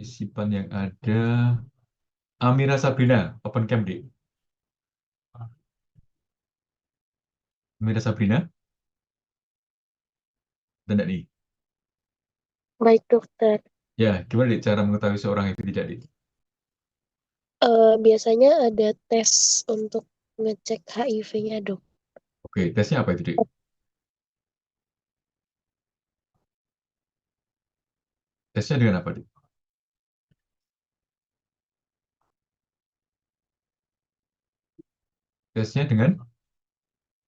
partisipan yang ada. Amira Sabrina, open cam, Dik. Amira Sabrina, dan nih. Baik, dokter. Ya, gimana, Dik, cara mengetahui seorang HIV tidak, Dik? Biasanya ada tes untuk ngecek HIV-nya, dok. Oke, tesnya apa itu, Dik? Tesnya dengan apa, Dik? Tesnya dengan,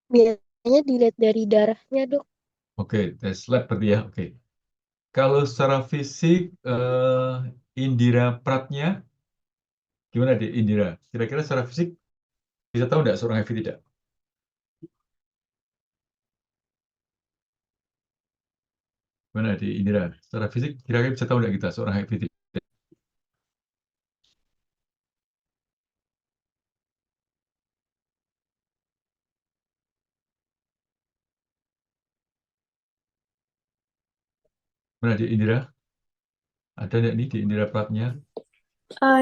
Biasanya dilihat dari darahnya, dok. oke, tes lab berarti ya, oke. Kalau secara fisik, Indira Pratnya, gimana, Dik, Indira? Kira-kira secara fisik bisa tahu nggak seorang HIV tidak? Gimana, Dik, Indira? Secara fisik, kira-kira bisa tahu nggak kita seorang HIV tidak? Gimana, Dik, Indira? Ada nggak nih di Indira Pratnya?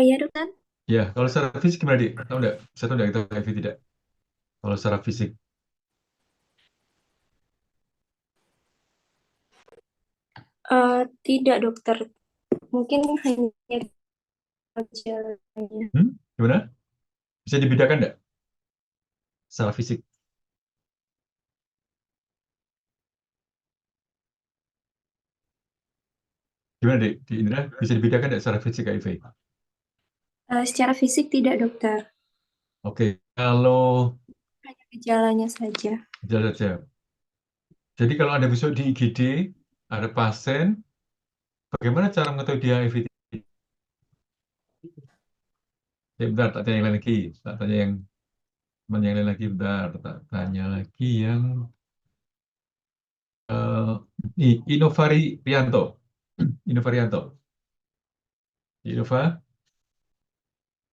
Ya dokter. Ya, kalau secara fisik gimana, Dik? Tahu nggak? Bisa tahu nggak kita HIV tidak? Kalau secara fisik. Tidak dokter, mungkin hanya gejalanya. Gimana? Bisa dibedakan nggak secara fisik? Gimana, Dik? Di Indra bisa dibedakan nggak secara fisik HIV? Secara fisik tidak dokter, Oke, kalau hanya gejalanya saja. jelas saja. Jadi kalau Anda besok di IGD, ada pasien, bagaimana cara mengetahui dia HIV? Ya, bentar, tak tanya yang lain lagi. Tak tanya yang lain lagi, bentar. Tak tanya lagi yang ini, Inovari Rianto. Inovarianto. Innova,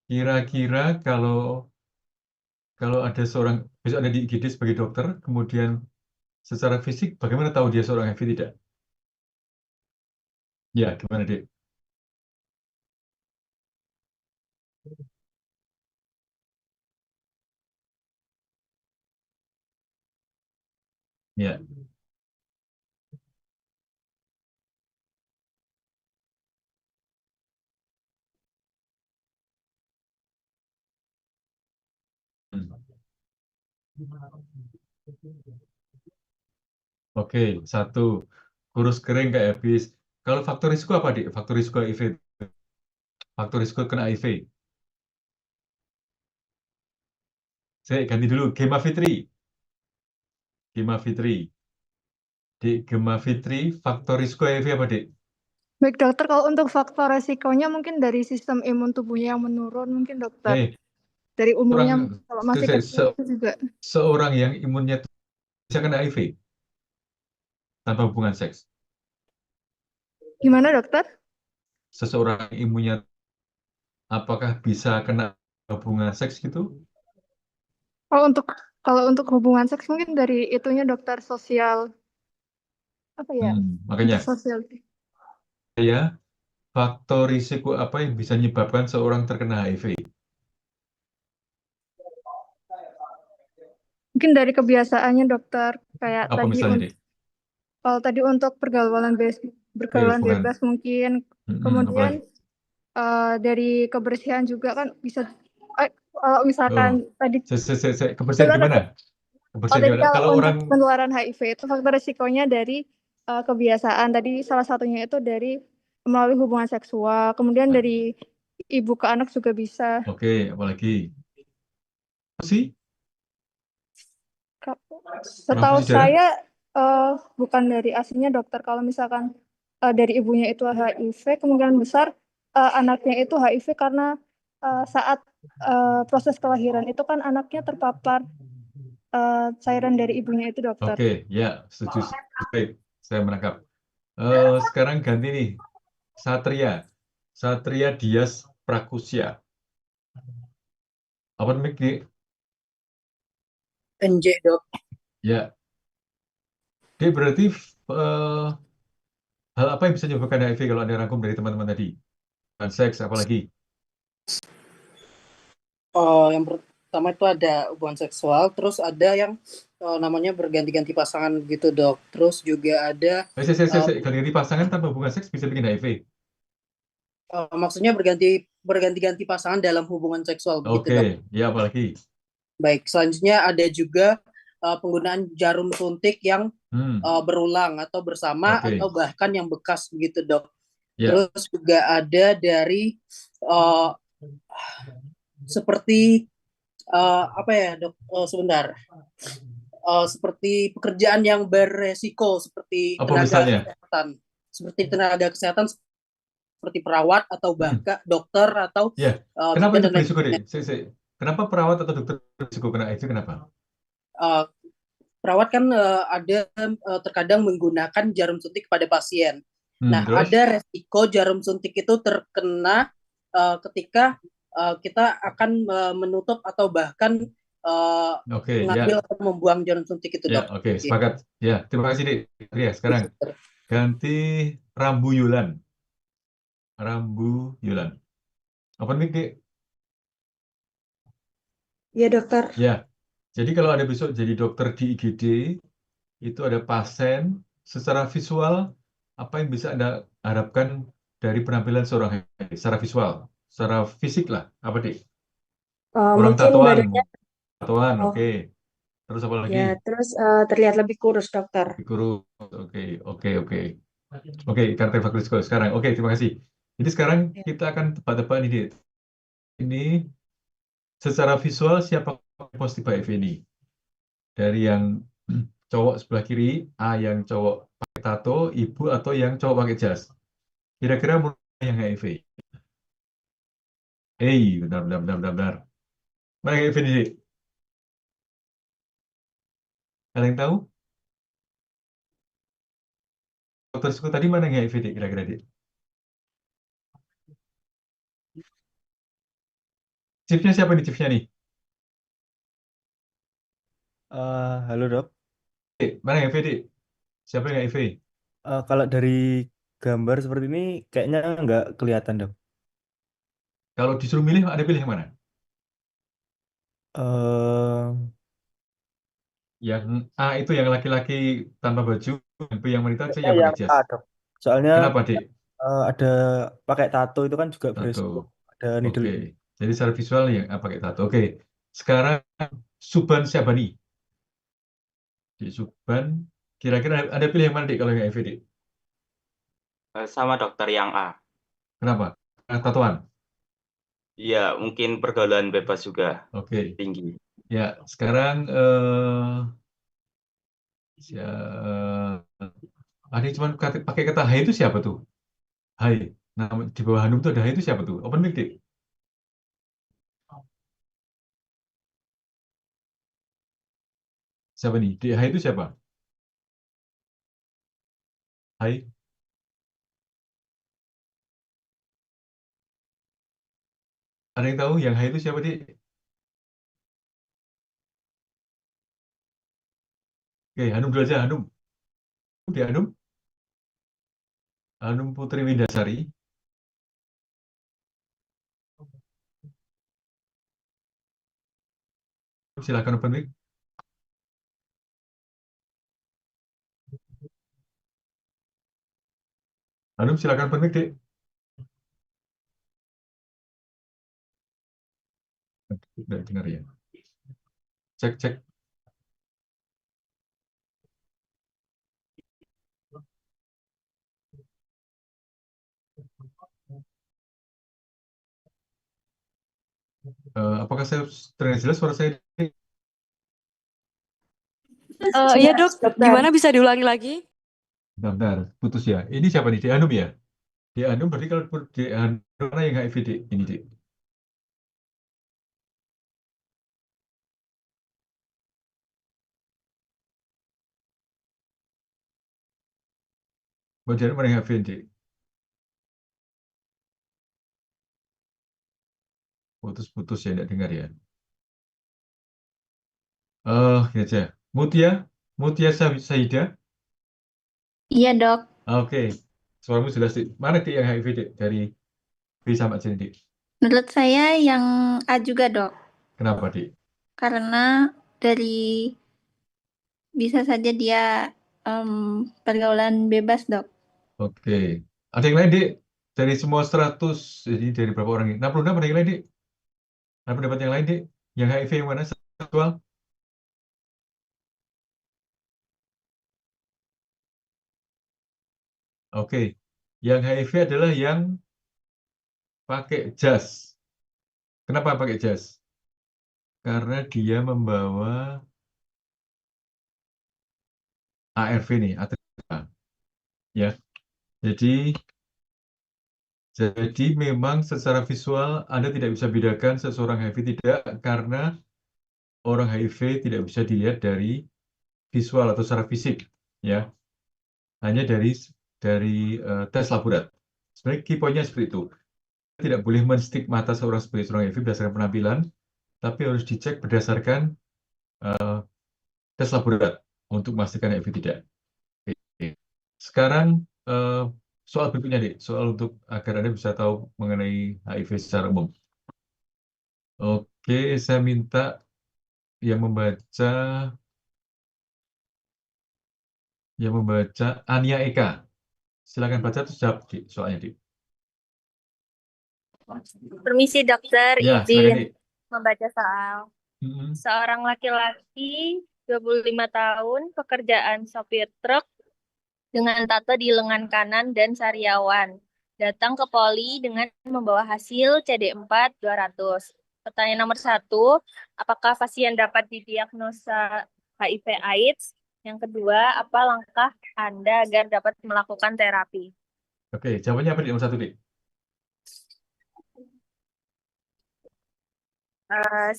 kira-kira kalau ada seorang, besok ada di IGD sebagai dokter, kemudian secara fisik, bagaimana tahu dia seorang HIV tidak? Ya, gimana, Dek? Ya. Hmm. Oke, satu, kurus kering kayak habis. Kalau faktor risiko apa, Dik? Faktor risiko HIV, faktor risiko kena HIV. Saya ganti dulu, Gema Fitri. Gema Fitri. Dik, Gema Fitri, faktor risiko HIV apa, Dik? Baik dokter, kalau untuk faktor resikonya mungkin dari sistem imun tubuhnya yang menurun mungkin dokter. Eh, Dari umurnya orang, kalau masih kecil itu juga. seorang yang imunnya bisa kena HIV tanpa hubungan seks. Gimana dokter? Seseorang yang imunnya apakah bisa kena hubungan seks gitu? Kalau untuk hubungan seks mungkin dari itunya dokter sosial apa ya? Makanya Untuk sosial. ya, faktor risiko apa yang bisa menyebabkan seorang terkena HIV? Mungkin dari kebiasaannya dokter kayak Apa tadi misalnya, Dik? kalau tadi untuk bergaulan Hubungan, bebas mungkin. Kemudian apalagi? dari kebersihan juga kan bisa kalau misalkan Oh, tadi kebersihan sebentar, gimana? oh, Kebersihan tadi gimana? kalau Kalau untuk orang, penularan HIV itu faktor risikonya dari kebiasaan. Tadi salah satunya itu dari melalui hubungan seksual. Kemudian dari ibu ke anak juga bisa. oke, apalagi? Sih, Setahu transfusi darah? saya bukan dari aslinya dokter. Kalau misalkan dari ibunya itu HIV, kemungkinan besar anaknya itu HIV karena saat proses kelahiran itu kan anaknya terpapar cairan dari ibunya itu dokter. Oke, ya, setuju. Baik, saya menangkap. Sekarang ganti nih, Satria. Satria Dias Prakusya. Apa namanya, Dik? NJ dok. Ya, dia berarti hal apa yang bisa menyebabkan HIV kalau Anda rangkum dari teman-teman tadi? hubungan seks, apalagi? Yang pertama itu ada hubungan seksual, terus ada yang namanya berganti-ganti pasangan gitu, Dok. Terus juga ada Ganti pasangan tanpa hubungan seks bisa bikin HIV. maksudnya berganti-ganti pasangan dalam hubungan seksual begitu, Dok. Oke, ya apalagi? Baik, selanjutnya ada juga penggunaan jarum suntik yang berulang atau bersama Oke. atau bahkan yang bekas begitu, Dok. Ya. Terus juga ada dari seperti apa ya, Dok? Sebentar. Seperti pekerjaan yang beresiko seperti Apa tenaga misalnya? kesehatan, seperti perawat atau bahkan dokter atau Ya. Kenapa itu dan lain berisiko, Dek? sebagainya. Kenapa perawat atau dokter berisiko kena HIV? Kenapa? Perawat kan ada terkadang menggunakan jarum suntik kepada pasien. Nah, Terus? ada resiko jarum suntik itu terkena ketika kita akan menutup atau bahkan mengambil atau membuang jarum suntik itu, Ya, Dok. oke, sepakat. Ya, terima kasih, Dik. Ya, sekarang ganti rambu Yulan. Rambu Yulan. Open mic, Dik. Ya, dokter. Ya, jadi kalau ada besok jadi dokter di IGD, itu ada pasien, secara visual, apa yang bisa Anda harapkan dari penampilan seorang HIV? Secara visual, secara fisik lah, apa, Dik? Orang Mungkin badannya, tatoan, Oh. oke. Terus apa lagi? ya, terus terlihat lebih kurus, dokter. Kurus, oke. Oke, karakter bagus sekarang. Oke, terima kasih. Jadi sekarang kita akan tebak-tebak nih, Dik. Ini secara visual siapa yang positif HIV ini? Dari yang cowok sebelah kiri, A yang cowok pakai tato, ibu atau yang cowok pakai jas. Kira-kira mana yang HIV? Benar. Mana yang HIV ini, Dik? Ada yang tahu? Dokter Suku tadi mana yang HIV, Dik? Kira-kira, Dik? Chipnya siapa nih, chipnya nih? Halo dok, Dik, mana yang HIV, Dik? Siapa yang HIV? kalau dari gambar seperti ini kayaknya nggak kelihatan dok. Kalau disuruh milih, ada pilih yang mana? Eh, Yang A itu yang laki-laki tanpa baju, yang B yang wanita, C kayaknya yang pakai yang jas. A dok. Soalnya Kenapa, Dik? ada pakai tato itu kan juga Tato. beresiko. Ada needle. Oke. Jadi secara visual yang A pakai tato. Oke. Sekarang Suban Syabani. Di Suban, kira-kira ada pilih yang mana, Dik, kalau yang HIV, Dik? Sama dokter yang A. Kenapa? Karena tatoan. Iya, mungkin pergaulan bebas juga Oke. tinggi. Ya, sekarang ada cuma pakai kata hai itu siapa tuh? Hai. Nah, di bawah Hanum tuh ada hai itu siapa tuh? Open mic, Dik. Siapa nih? Dik, hai itu siapa? Hai. Ada yang tahu yang hai itu siapa, Dik? Oke, Hanum dulu aja, Hanum. Dik, Hanum. Hanum Putri Windasari. Silakan open mic. Hanum, silakan open mic, Dik. Tidak dengar ya. Cek. Apakah saya terdengar jelas suara saya? Iya dok, dokter. gimana bisa diulangi lagi? Bentar, putus ya. Ini siapa nih? Dik Hanum ya? Dik Hanum berarti kalau Dik Hanum mana yang HIV, Dik? Ini, Dik. Bagian mana yang HIV, Dik? Putus-putus ya, tidak dengar ya. Ini aja. Mutia Saida. Iya dok. Oke. Suaramu jelas, Dik. Mana, Dik, yang HIV, Dik? Dari sama sini, Dik? Menurut saya yang A juga, Dok. Kenapa, Dik? Karena dari bisa saja dia pergaulan bebas, Dok. Oke. Ada yang lain, Dik? Dari semua 100, jadi dari berapa orang ini? 66 ada yang lain, Dik? Ada pendapat yang lain, Dik? Yang HIV yang mana? Seksual? Oke. Yang HIV adalah yang pakai jas. Kenapa pakai jas? Karena dia membawa ARV nih, ATK. Ya. Jadi memang secara visual Anda tidak bisa bedakan seseorang HIV tidak, karena orang HIV tidak bisa dilihat dari visual atau secara fisik, ya. Hanya dari tes laborat. Sebenarnya key point-nya seperti itu. Tidak boleh menstigmata seorang sebagai seorang HIV berdasarkan penampilan, tapi harus dicek berdasarkan tes laborat untuk memastikan HIV tidak. Oke. Sekarang soal berikutnya, Dik. Soal untuk agar Anda bisa tahu mengenai HIV secara umum. Oke, saya minta yang membaca Ania Eka. Silakan baca terus jawab, Dik, soalnya, Dik. Permisi dokter, Ya, silakan, Dik. izin membaca soal. Seorang laki-laki 25 tahun, pekerjaan sopir truk dengan tato di lengan kanan dan sariawan. Datang ke poli dengan membawa hasil CD4 200. Pertanyaan nomor 1, apakah pasien dapat didiagnosa HIV/AIDS? Yang kedua, apa langkah Anda agar dapat melakukan terapi? Oke, jawabannya apa, Dik? Nomor 1, Dik?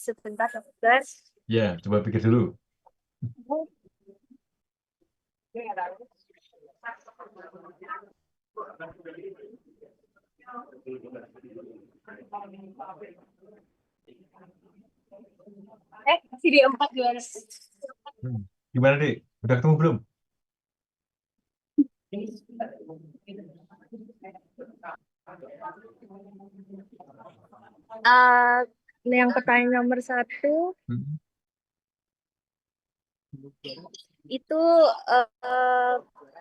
Sebentar dokter. Ya, coba pikir dulu. CD4 200. Gimana, Dik? Udah ketemu belum? Yang pertanyaan nomor 1 itu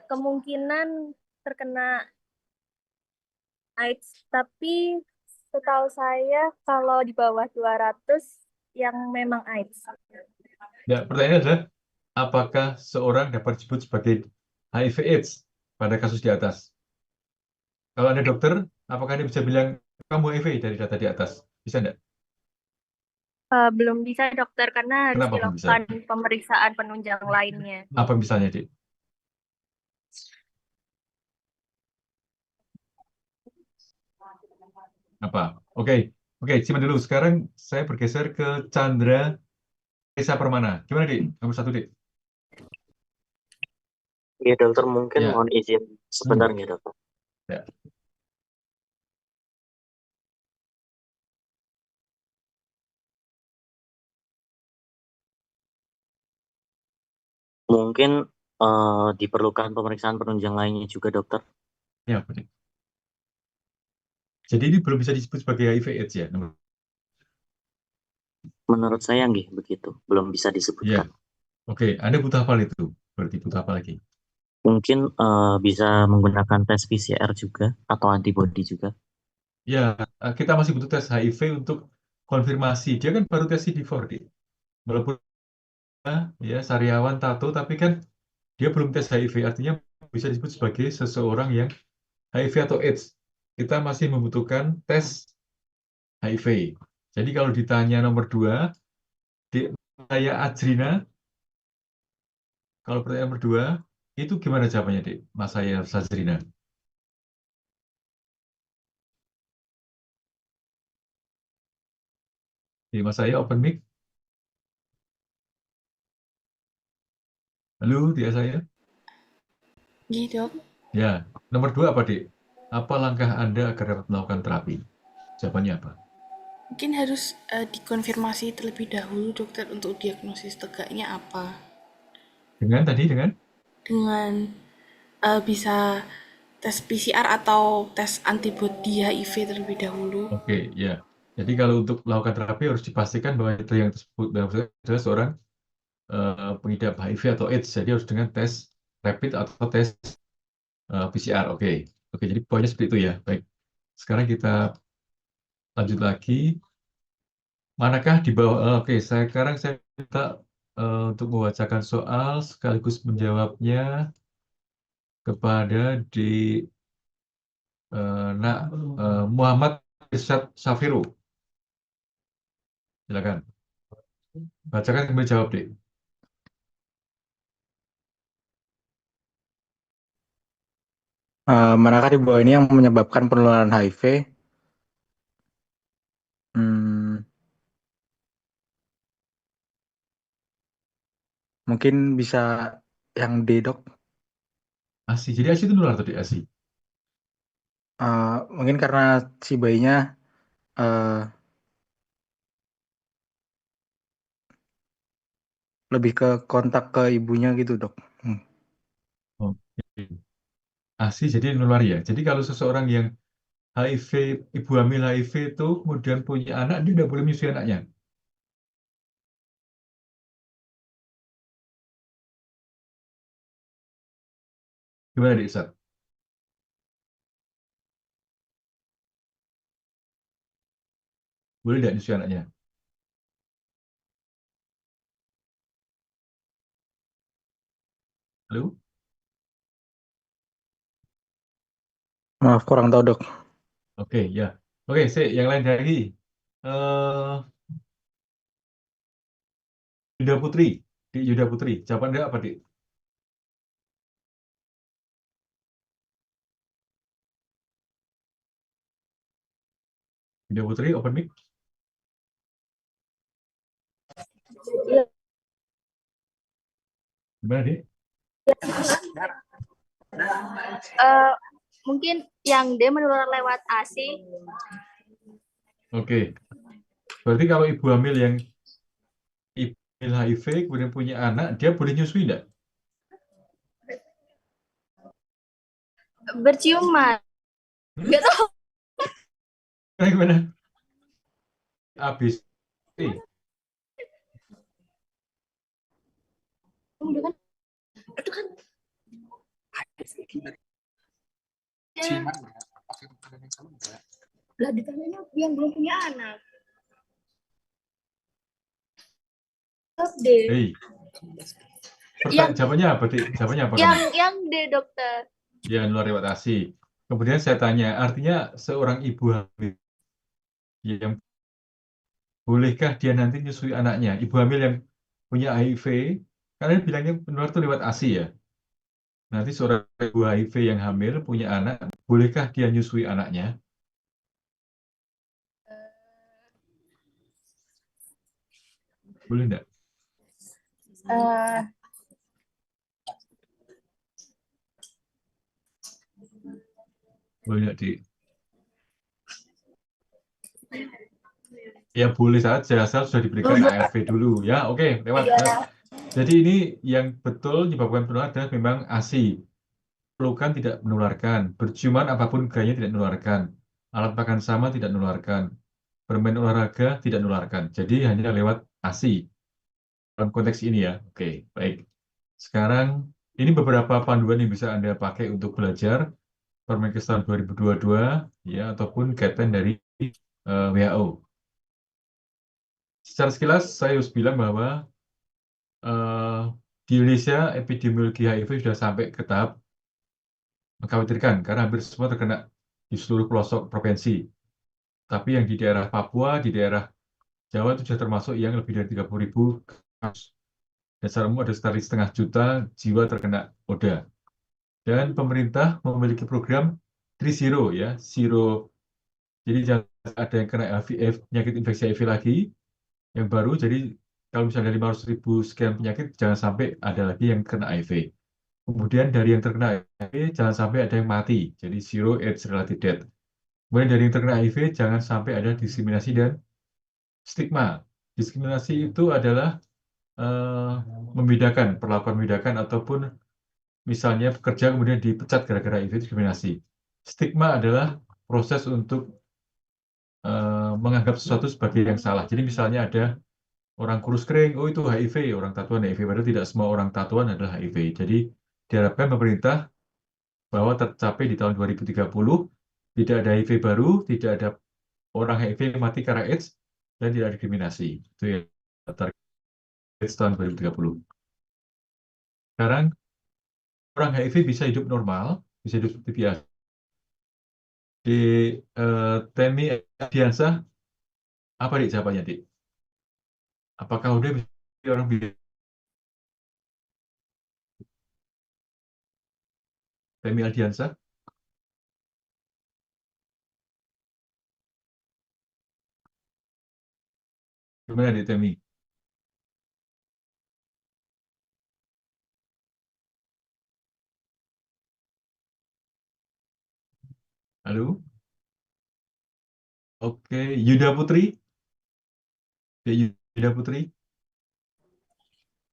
kemungkinan terkena AIDS, tapi setahu saya kalau di bawah 200 yang memang AIDS. Ya, pertanyaannya adalah apakah seorang dapat disebut sebagai HIV/AIDS pada kasus di atas? Kalau Anda dokter, apakah Anda bisa bilang kamu HIV dari data di atas? Bisa enggak? Belum bisa dokter, karena harus Kenapa belum bisa? dilakukan pemeriksaan penunjang lainnya. Apa misalnya, Dik? Apa? Oke, simpan dulu. Sekarang saya bergeser ke Chandra Reza Permana. Gimana, Dik? Nomor 1, Dik. Iya dokter, mungkin Ya. mohon izin sebentar ya dokter. Ya. Mungkin diperlukan pemeriksaan penunjang lainnya juga dokter. Ya, Dik. Jadi ini belum bisa disebut sebagai HIV/AIDS ya? Menurut saya nggih begitu, belum bisa disebutkan. Oke, Anda butuh apa itu? Berarti butuh apa lagi? Mungkin bisa menggunakan tes PCR juga atau antibody juga. Ya, kita masih butuh tes HIV untuk konfirmasi. Dia kan baru tes CD4, Dik. Walaupun ya sariawan tato, tapi kan dia belum tes HIV. Artinya bisa disebut sebagai seseorang yang HIV atau AIDS. Kita masih membutuhkan tes HIV. Jadi kalau ditanya nomor 2, Dik saya Ajrina, kalau pertanyaan nomor 2, itu gimana jawabannya, Dik? Mas saya Sajrina. Di mas saya open mic. Halo, dia saya. Gitu. Ya, nomor 2 apa, Dik? Apa langkah Anda agar dapat melakukan terapi? Jawabannya apa? Mungkin harus dikonfirmasi terlebih dahulu dokter untuk diagnosis tegaknya apa. Dengan tadi, dengan? Dengan bisa tes PCR atau tes antibodi HIV terlebih dahulu. Oke, ya. Jadi kalau untuk melakukan terapi harus dipastikan bahwa itu yang tersebut adalah seorang pengidap HIV atau AIDS. Jadi harus dengan tes rapid atau tes PCR. Oke, oke. Jadi poinnya seperti itu ya. Baik. Sekarang kita lanjut lagi. Manakah di bawah? Oke, sekarang saya minta untuk membacakan soal sekaligus menjawabnya kepada Muhammad Irsyad Safiru. Silakan. Bacakan kemudian jawab, Dik. Manakah di bawah ini yang menyebabkan penularan HIV? Mungkin bisa yang D, Dok. ASI. Jadi ASI itu nular tadi, ASI. Mungkin karena si bayinya lebih ke kontak ke ibunya gitu, Dok. Oke. ASI jadi nular ya. Jadi kalau seseorang yang HIV, ibu hamil HIV itu kemudian punya anak, dia tidak boleh menyusui anaknya. Gimana, Dik Ustaz? Boleh tidak menyusui anaknya? Halo? Maaf, kurang tahu, Dok. Oke, ya. Oke, yang lain lagi. Yuda Putri. Dik Yuda Putri. Jawaban Anda apa, Dik? Yuda Putri, open mic. Gimana, Dik? Mungkin yang D menular lewat ASI. Oke. Berarti kalau ibu hamil yang HIV kemudian punya anak, dia boleh nyusui enggak? Berciuman. Nggak tahu. Gimana? Habis. Udah kan? Itu kan. Lah ditanya yang belum punya anak. D. Hey. Jawabannya apa, Dik? Jawabannya apa? Yang D, dokter. Ya, nular lewat ASI. Kemudian saya tanya, artinya seorang ibu hamil yang bolehkah dia nanti nyusui anaknya? Ibu hamil yang punya HIV, karena bilangnya menular itu lewat ASI ya. Nanti seorang ibu HIV yang hamil punya anak, bolehkah dia nyusui anaknya? Boleh enggak? Boleh enggak, Dik? Ya boleh saja, asal sudah diberikan ARV dulu. Ya, oke, lewat. Jadi ini yang betul menyebabkan penularan adalah memang ASI. Pelukan tidak menularkan, berciuman apapun gayanya tidak menularkan, alat makan sama tidak menularkan, bermain olahraga tidak menularkan. Jadi hanya lewat ASI. Dalam konteks ini ya. Oke, baik. Sekarang ini beberapa panduan yang bisa Anda pakai untuk belajar Permenkes tahun 2022 ya ataupun guideline dari WHO. Secara sekilas saya harus bilang bahwa di Indonesia epidemiologi HIV sudah sampai ke tahap mengkhawatirkan karena hampir semua terkena di seluruh pelosok provinsi. Tapi yang di daerah Papua, di daerah Jawa itu sudah termasuk yang lebih dari 30.000 kasus. Dan secara umum ada sekitar 1,5 juta jiwa terkena ODA. Dan pemerintah memiliki program 3-0 ya, zero. Jadi jangan ada yang kena penyakit infeksi HIV lagi yang baru. Jadi kalau misalnya 500.000 sekian penyakit, jangan sampai ada lagi yang kena HIV. Kemudian dari yang terkena HIV, jangan sampai ada yang mati. Jadi zero AIDS related death. Kemudian dari yang terkena HIV, jangan sampai ada diskriminasi dan stigma. Diskriminasi itu adalah membedakan, perlakuan membedakan ataupun misalnya pekerja kemudian dipecat gara-gara HIV, diskriminasi. Stigma adalah proses untuk menganggap sesuatu sebagai yang salah. Jadi misalnya ada orang kurus kering, oh itu HIV, orang tatuan HIV, padahal tidak semua orang tatuan adalah HIV. Jadi diharapkan pemerintah bahwa tercapai di tahun 2030 tidak ada HIV baru, tidak ada orang HIV yang mati karena AIDS, dan tidak ada diskriminasi. Itu ya target tahun 2030. Sekarang orang HIV bisa hidup normal, bisa hidup seperti biasa. Di Temi Diansah, apa dik jawabannya dik? Apakah udah bisa jadi orang biasa? Temi Aldiansah? Gimana dik Temi? Halo? Oke, Yuda Putri? Yuda Putri?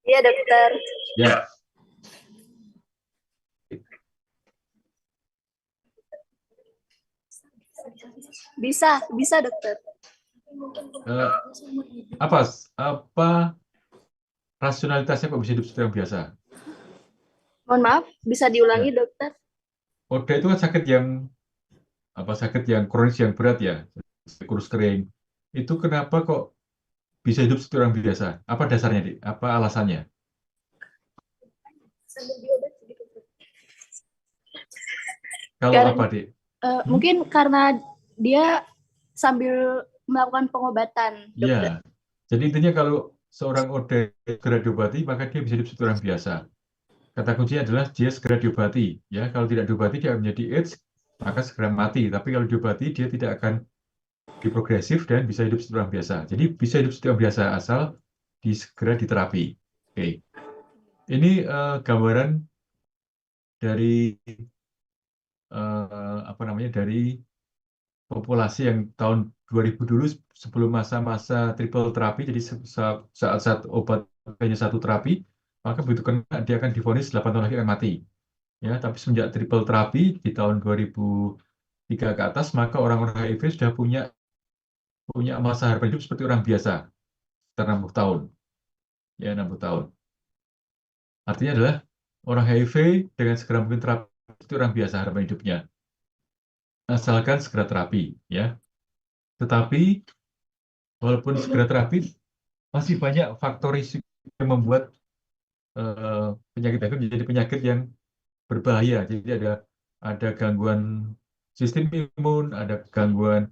Iya, dokter. Ya. Bisa dokter. Apa rasionalitasnya kok bisa hidup seperti orang biasa? Mohon maaf, bisa diulangi dokter? ODA itu kan sakit yang kronis yang berat ya, kurus kering. Itu kenapa kok bisa hidup seperti orang biasa? Apa dasarnya, Dik? Apa alasannya? Kalau apa, Dik? Mungkin karena dia sambil melakukan pengobatan, dokter. Iya. Jadi intinya kalau seorang ODA segera diobati, maka dia bisa hidup seperti orang biasa. Kata kuncinya adalah dia segera diobati. Ya, kalau tidak diobati dia akan menjadi AIDS, maka segera mati. Tapi kalau diobati dia tidak akan progresif dan bisa hidup seperti orang biasa. Jadi bisa hidup seperti orang biasa asal segera diterapi. Oke. Ini gambaran dari dari populasi yang tahun 2000 dulu sebelum masa-masa triple terapi. Jadi saat obat hanya satu terapi, maka begitu kena dia akan divonis 8 tahun lagi akan mati. Ya, tapi semenjak triple terapi di tahun 2003 ke atas, maka orang-orang HIV sudah punya masa harapan hidup seperti orang biasa, sekitar 60 tahun. Ya, 60 tahun. Artinya adalah orang HIV dengan segera mungkin terapi itu orang biasa harapan hidupnya. Asalkan segera terapi, ya. Tetapi walaupun segera terapi, masih banyak faktor risiko yang membuat penyakit HIV menjadi penyakit yang berbahaya. Jadi ada gangguan sistem imun, ada gangguan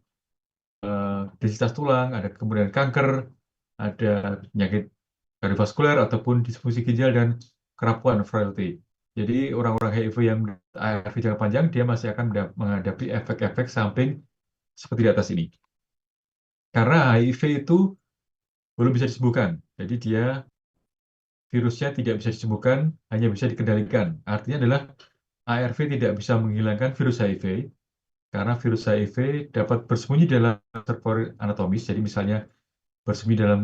densitas tulang, ada kemudian kanker, ada penyakit kardiovaskuler ataupun disfungsi ginjal dan kerapuan frailty. Jadi orang-orang HIV yang ARV jangka panjang dia masih akan menghadapi efek-efek samping seperti di atas ini. Karena HIV itu belum bisa disembuhkan. Jadi virusnya tidak bisa disembuhkan, hanya bisa dikendalikan. Artinya adalah ARV tidak bisa menghilangkan virus HIV, karena virus HIV dapat bersembunyi dalam reservoir anatomis. Jadi misalnya bersembunyi dalam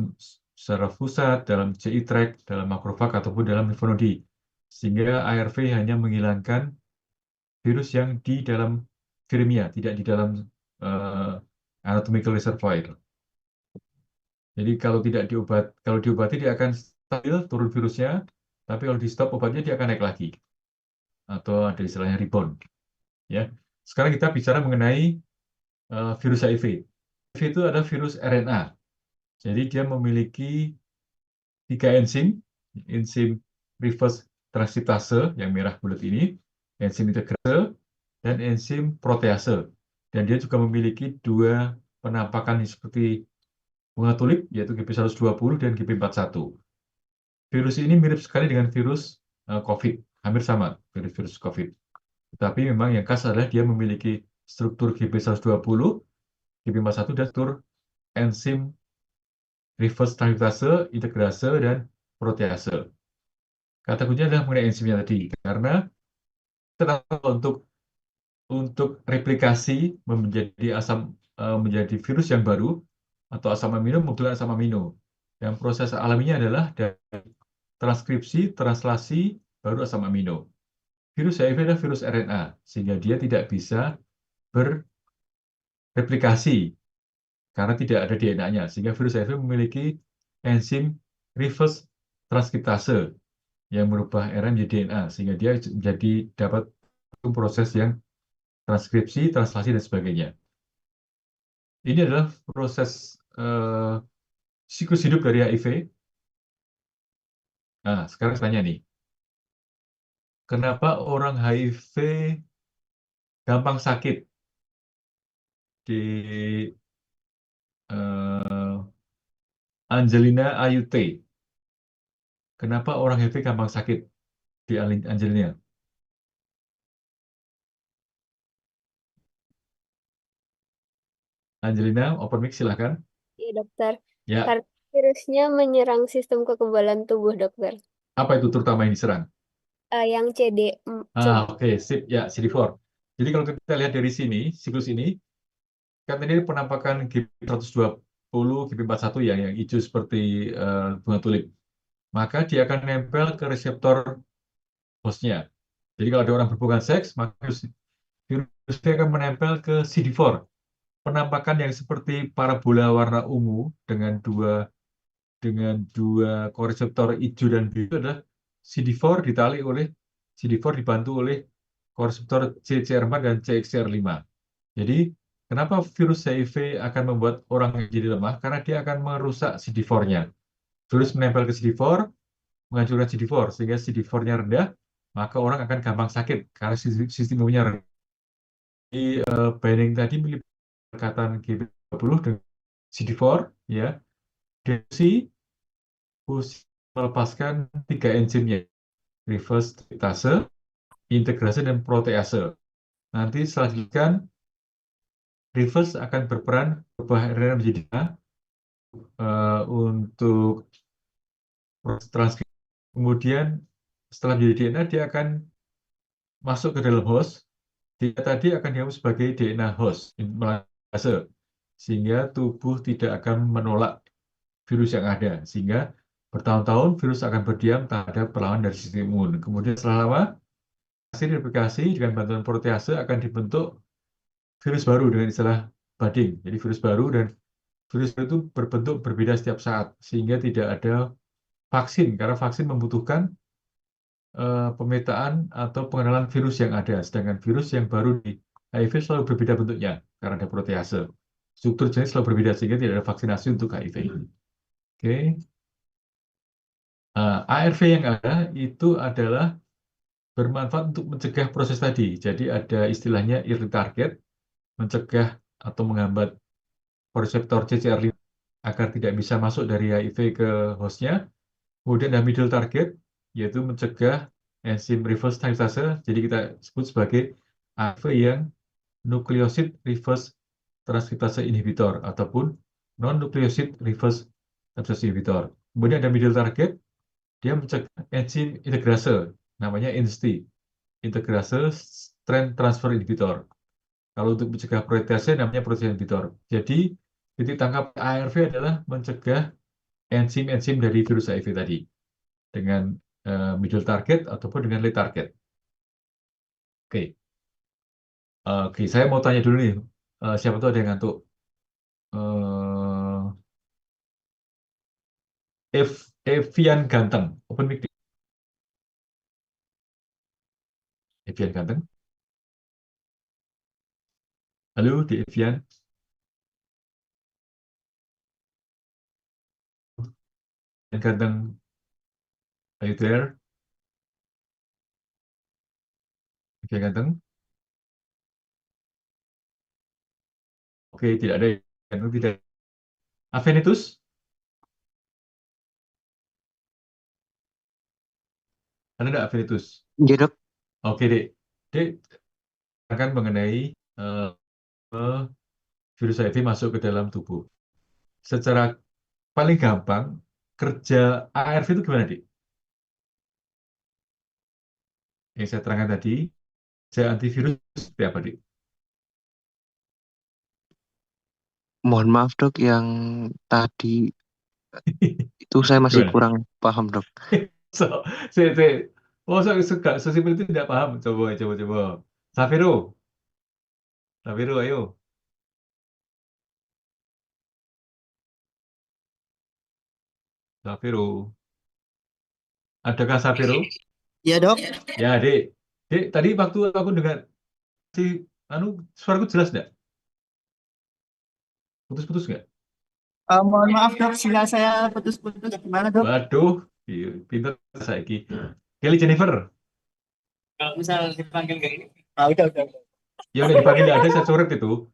saraf pusat, dalam GI tract, dalam makrofag ataupun dalam limfonodi. Sehingga ARV hanya menghilangkan virus yang di dalam viremia, tidak di dalam anatomical reservoir. Jadi kalau diobati dia akan stabil, turun virusnya, tapi kalau di stop obatnya dia akan naik lagi. Atau ada istilahnya rebound. Ya. Sekarang kita bicara mengenai virus HIV. HIV itu adalah virus RNA. Jadi dia memiliki 3 enzim reverse transkriptase yang merah bulat ini, enzim integrase, dan enzim protease. Dan dia juga memiliki 2 penampakan seperti bunga tulip, yaitu GP120 dan GP41. Virus ini mirip sekali dengan virus COVID, hampir sama virus COVID. Tetapi memang yang khas adalah dia memiliki struktur GP120, GP41, dan struktur enzim reverse transkriptase, integrase, dan protease. Kata kuncinya adalah mengenai enzimnya tadi, karena untuk replikasi menjadi virus yang baru atau asam amino membentuk asam amino. Yang proses alaminya adalah dari transkripsi, translasi, baru asam amino. Virus HIV adalah virus RNA, sehingga dia tidak bisa berreplikasi karena tidak ada DNA-nya. Sehingga virus HIV memiliki enzim reverse transkriptase yang merubah RNA menjadi DNA, sehingga dia menjadi dapat proses yang transkripsi, translasi, dan sebagainya. Ini adalah proses siklus hidup dari HIV. Nah, sekarang tanya nih, kenapa orang HIV gampang sakit? Di Angelina Ayute, kenapa orang HIV gampang sakit di Angelina? Angelina, open mic silahkan. Iya, dokter. Ya, Karena virusnya menyerang sistem kekebalan tubuh, dokter. apa itu terutama yang diserang? Yang CD. Oke, sip. Ya, CD4. Jadi kalau kita lihat dari sini, siklus ini, kan ini penampakan GB120, GB41 yang hijau seperti bunga tulip. Maka dia akan nempel ke reseptor hostnya. Jadi kalau ada orang berhubungan seks, maka virusnya akan menempel ke CD4. Penampakan yang seperti parabola warna ungu dengan dua koreseptor hijau dan biru adalah CD4 ditali oleh CD4 dibantu oleh koreseptor CCR4 dan CXCR5. Jadi kenapa virus HIV akan membuat orang jadi lemah? Karena dia akan merusak CD4-nya. Virus menempel ke CD4, menghancurkan CD4 sehingga CD4-nya rendah, maka orang akan gampang sakit karena sistem imunnya rendah. Di binding tadi melibatkan GB20 dengan CD4, ya. Deoksi melepaskan 3 enzimnya, reverse transkriptase, integrase, dan protease. Nanti selanjutnya reverse akan berperan berubah RNA menjadi DNA untuk transkripsi. Kemudian setelah menjadi DNA, dia akan masuk ke dalam host. Dia tadi akan dianggap sebagai DNA host, sehingga tubuh tidak akan menolak virus yang ada, sehingga bertahun-tahun virus akan berdiam terhadap perlawanan dari sistem imun. Kemudian setelah lama, hasil replikasi dengan bantuan protease akan dibentuk virus baru dengan istilah budding. Jadi virus baru, dan virus itu berbentuk berbeda setiap saat, sehingga tidak ada vaksin, karena vaksin membutuhkan pemetaan atau pengenalan virus yang ada, sedangkan virus yang baru di HIV selalu berbeda bentuknya karena ada protease. Struktur jenis selalu berbeda sehingga tidak ada vaksinasi untuk HIV. Oke. ARV yang ada itu adalah bermanfaat untuk mencegah proses tadi. Jadi ada istilahnya early target, mencegah atau menghambat reseptor CCR5 agar tidak bisa masuk dari HIV ke hostnya. Kemudian ada middle target, yaitu mencegah enzim reverse transkriptase. Jadi kita sebut sebagai ARV yang nucleoside reverse transkriptase inhibitor ataupun non-nucleoside reverse transkriptase inhibitor. Kemudian ada middle target, dia mencegah enzim integrase, namanya INSTI, integrase strand transfer inhibitor. Kalau untuk mencegah protease namanya protease inhibitor. Jadi titik tangkap ARV adalah mencegah enzim-enzim dari virus HIV tadi dengan middle target ataupun dengan late target. Oke. Oke, saya mau tanya dulu nih, siapa tuh ada yang ngantuk? Evian Ganteng, open mic. Evian Ganteng. Halo, di Evian. Evian Ganteng, are you there? Evian Ganteng. Oke, tidak ada. Ganteng tidak. Avenitus? Ada nggak Avenitus? Iya, Dok. Oke, Dek. Dek akan mengenai virus HIV masuk ke dalam tubuh. Secara paling gampang, kerja ARV itu gimana, Dik? Yang saya terangkan tadi, kerja antivirus seperti apa, Dik? Mohon maaf, Dok, yang tadi itu saya masih Gimana? kurang paham, Dok. So, Oh, suka sesimpel itu tidak paham. Coba. Safiro, ayo. Safiro, adakah Safiro? Iya dok. Ya, Dek. Dek, tadi waktu aku dengar si suaraku jelas nggak? Putus-putus nggak? Mohon maaf dok, sinyal saya putus-putus. Gimana dok? Waduh, iya, pinter saiki. Kelly Jennifer, Kalau misal dipanggil kayak ini. Udah. ya udah dipanggil nggak ada, saya coret itu.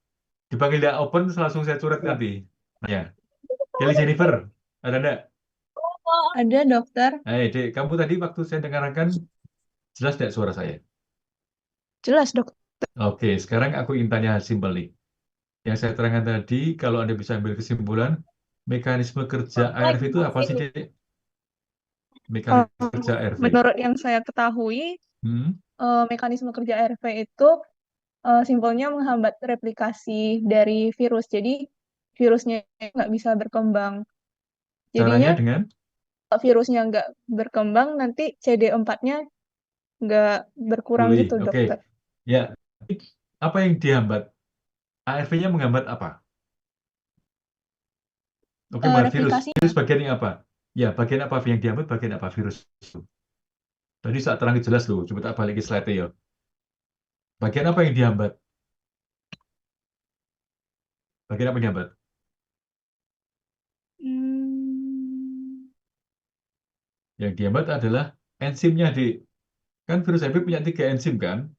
Dipanggil nggak open, langsung saya coret nanti. Ya, Kelly Jennifer, ada nggak? Ada dokter. Dek, kamu tadi waktu saya dengarkan jelas nggak suara saya? Jelas dokter. Oke, sekarang aku ingin tanya simpel nih. Yang saya terangkan tadi, kalau Anda bisa ambil kesimpulan, mekanisme kerja ARV itu apa sih, Dek? Mekanisme kerja ARV. Menurut yang saya ketahui, mekanisme kerja ARV itu simpelnya menghambat replikasi dari virus. Jadi virusnya nggak bisa berkembang. Jadinya Caranya dengan? kalau virusnya nggak berkembang, nanti CD4-nya nggak berkurang Pulih. gitu, Oke. dokter. Ya, apa yang dihambat? ARV-nya menghambat apa? Oke, bukan virus. Replikasinya. Virus bagian yang apa? Ya, bagian apa yang dihambat, bagian apa virus itu? Tadi saat terang jelas loh, coba tak balik ke slide ya. Bagian apa yang dihambat? Bagian apa yang dihambat? Yang dihambat adalah enzimnya, Dik. Kan virus HIV punya 3 enzim kan?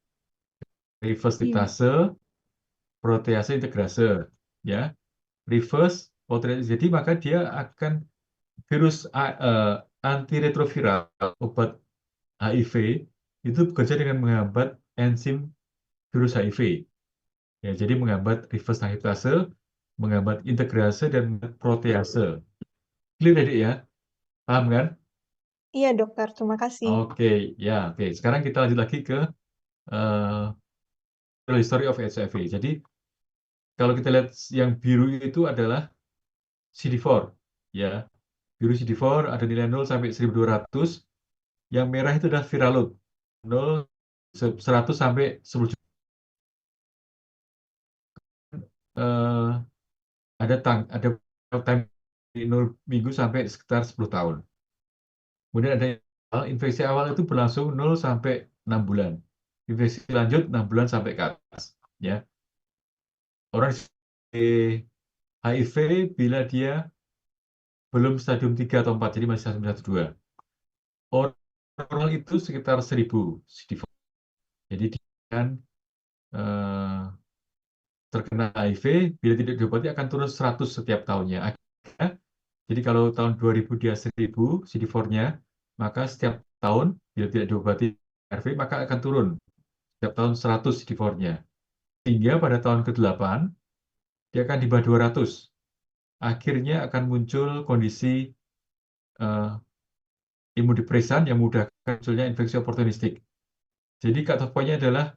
Reverse lipase, protease, integrase. Ya, reverse protease. Jadi maka dia akan virus antiretroviral, obat HIV, itu bekerja dengan menghambat enzim virus HIV. Ya, jadi menghambat reverse transkriptase, menghambat integrase, dan protease. Clear ya, Dik, ya? Paham kan? Iya, dokter. Terima kasih. Oke, ya, oke. Sekarang kita lanjut lagi ke history of HIV. Jadi, kalau kita lihat yang biru itu adalah CD4. Ya, biru CD4 ada nilai 0 sampai 1200. Yang merah itu adalah viral load. 0, 100 sampai 10 juta. Ada time 0 minggu sampai sekitar 10 tahun. Kemudian ada infeksi awal itu berlangsung 0 sampai 6 bulan. Infeksi lanjut 6 bulan sampai ke atas. Ya. Orang HIV bila dia belum stadium 3 atau 4, jadi masih stadium 1, 2. Orang itu sekitar 1000 CD4. Jadi dia akan terkena HIV, bila tidak diobati akan turun 100 setiap tahunnya. Jadi kalau tahun 2000 dia 1000 CD4-nya, maka setiap tahun bila tidak diobati HIV maka akan turun setiap tahun 100 CD4-nya. Hingga pada tahun ke-8 dia akan di bawah 200. Akhirnya akan muncul kondisi imunodepresan yang memudahkan munculnya infeksi oportunistik. Jadi cut-off point-nya adalah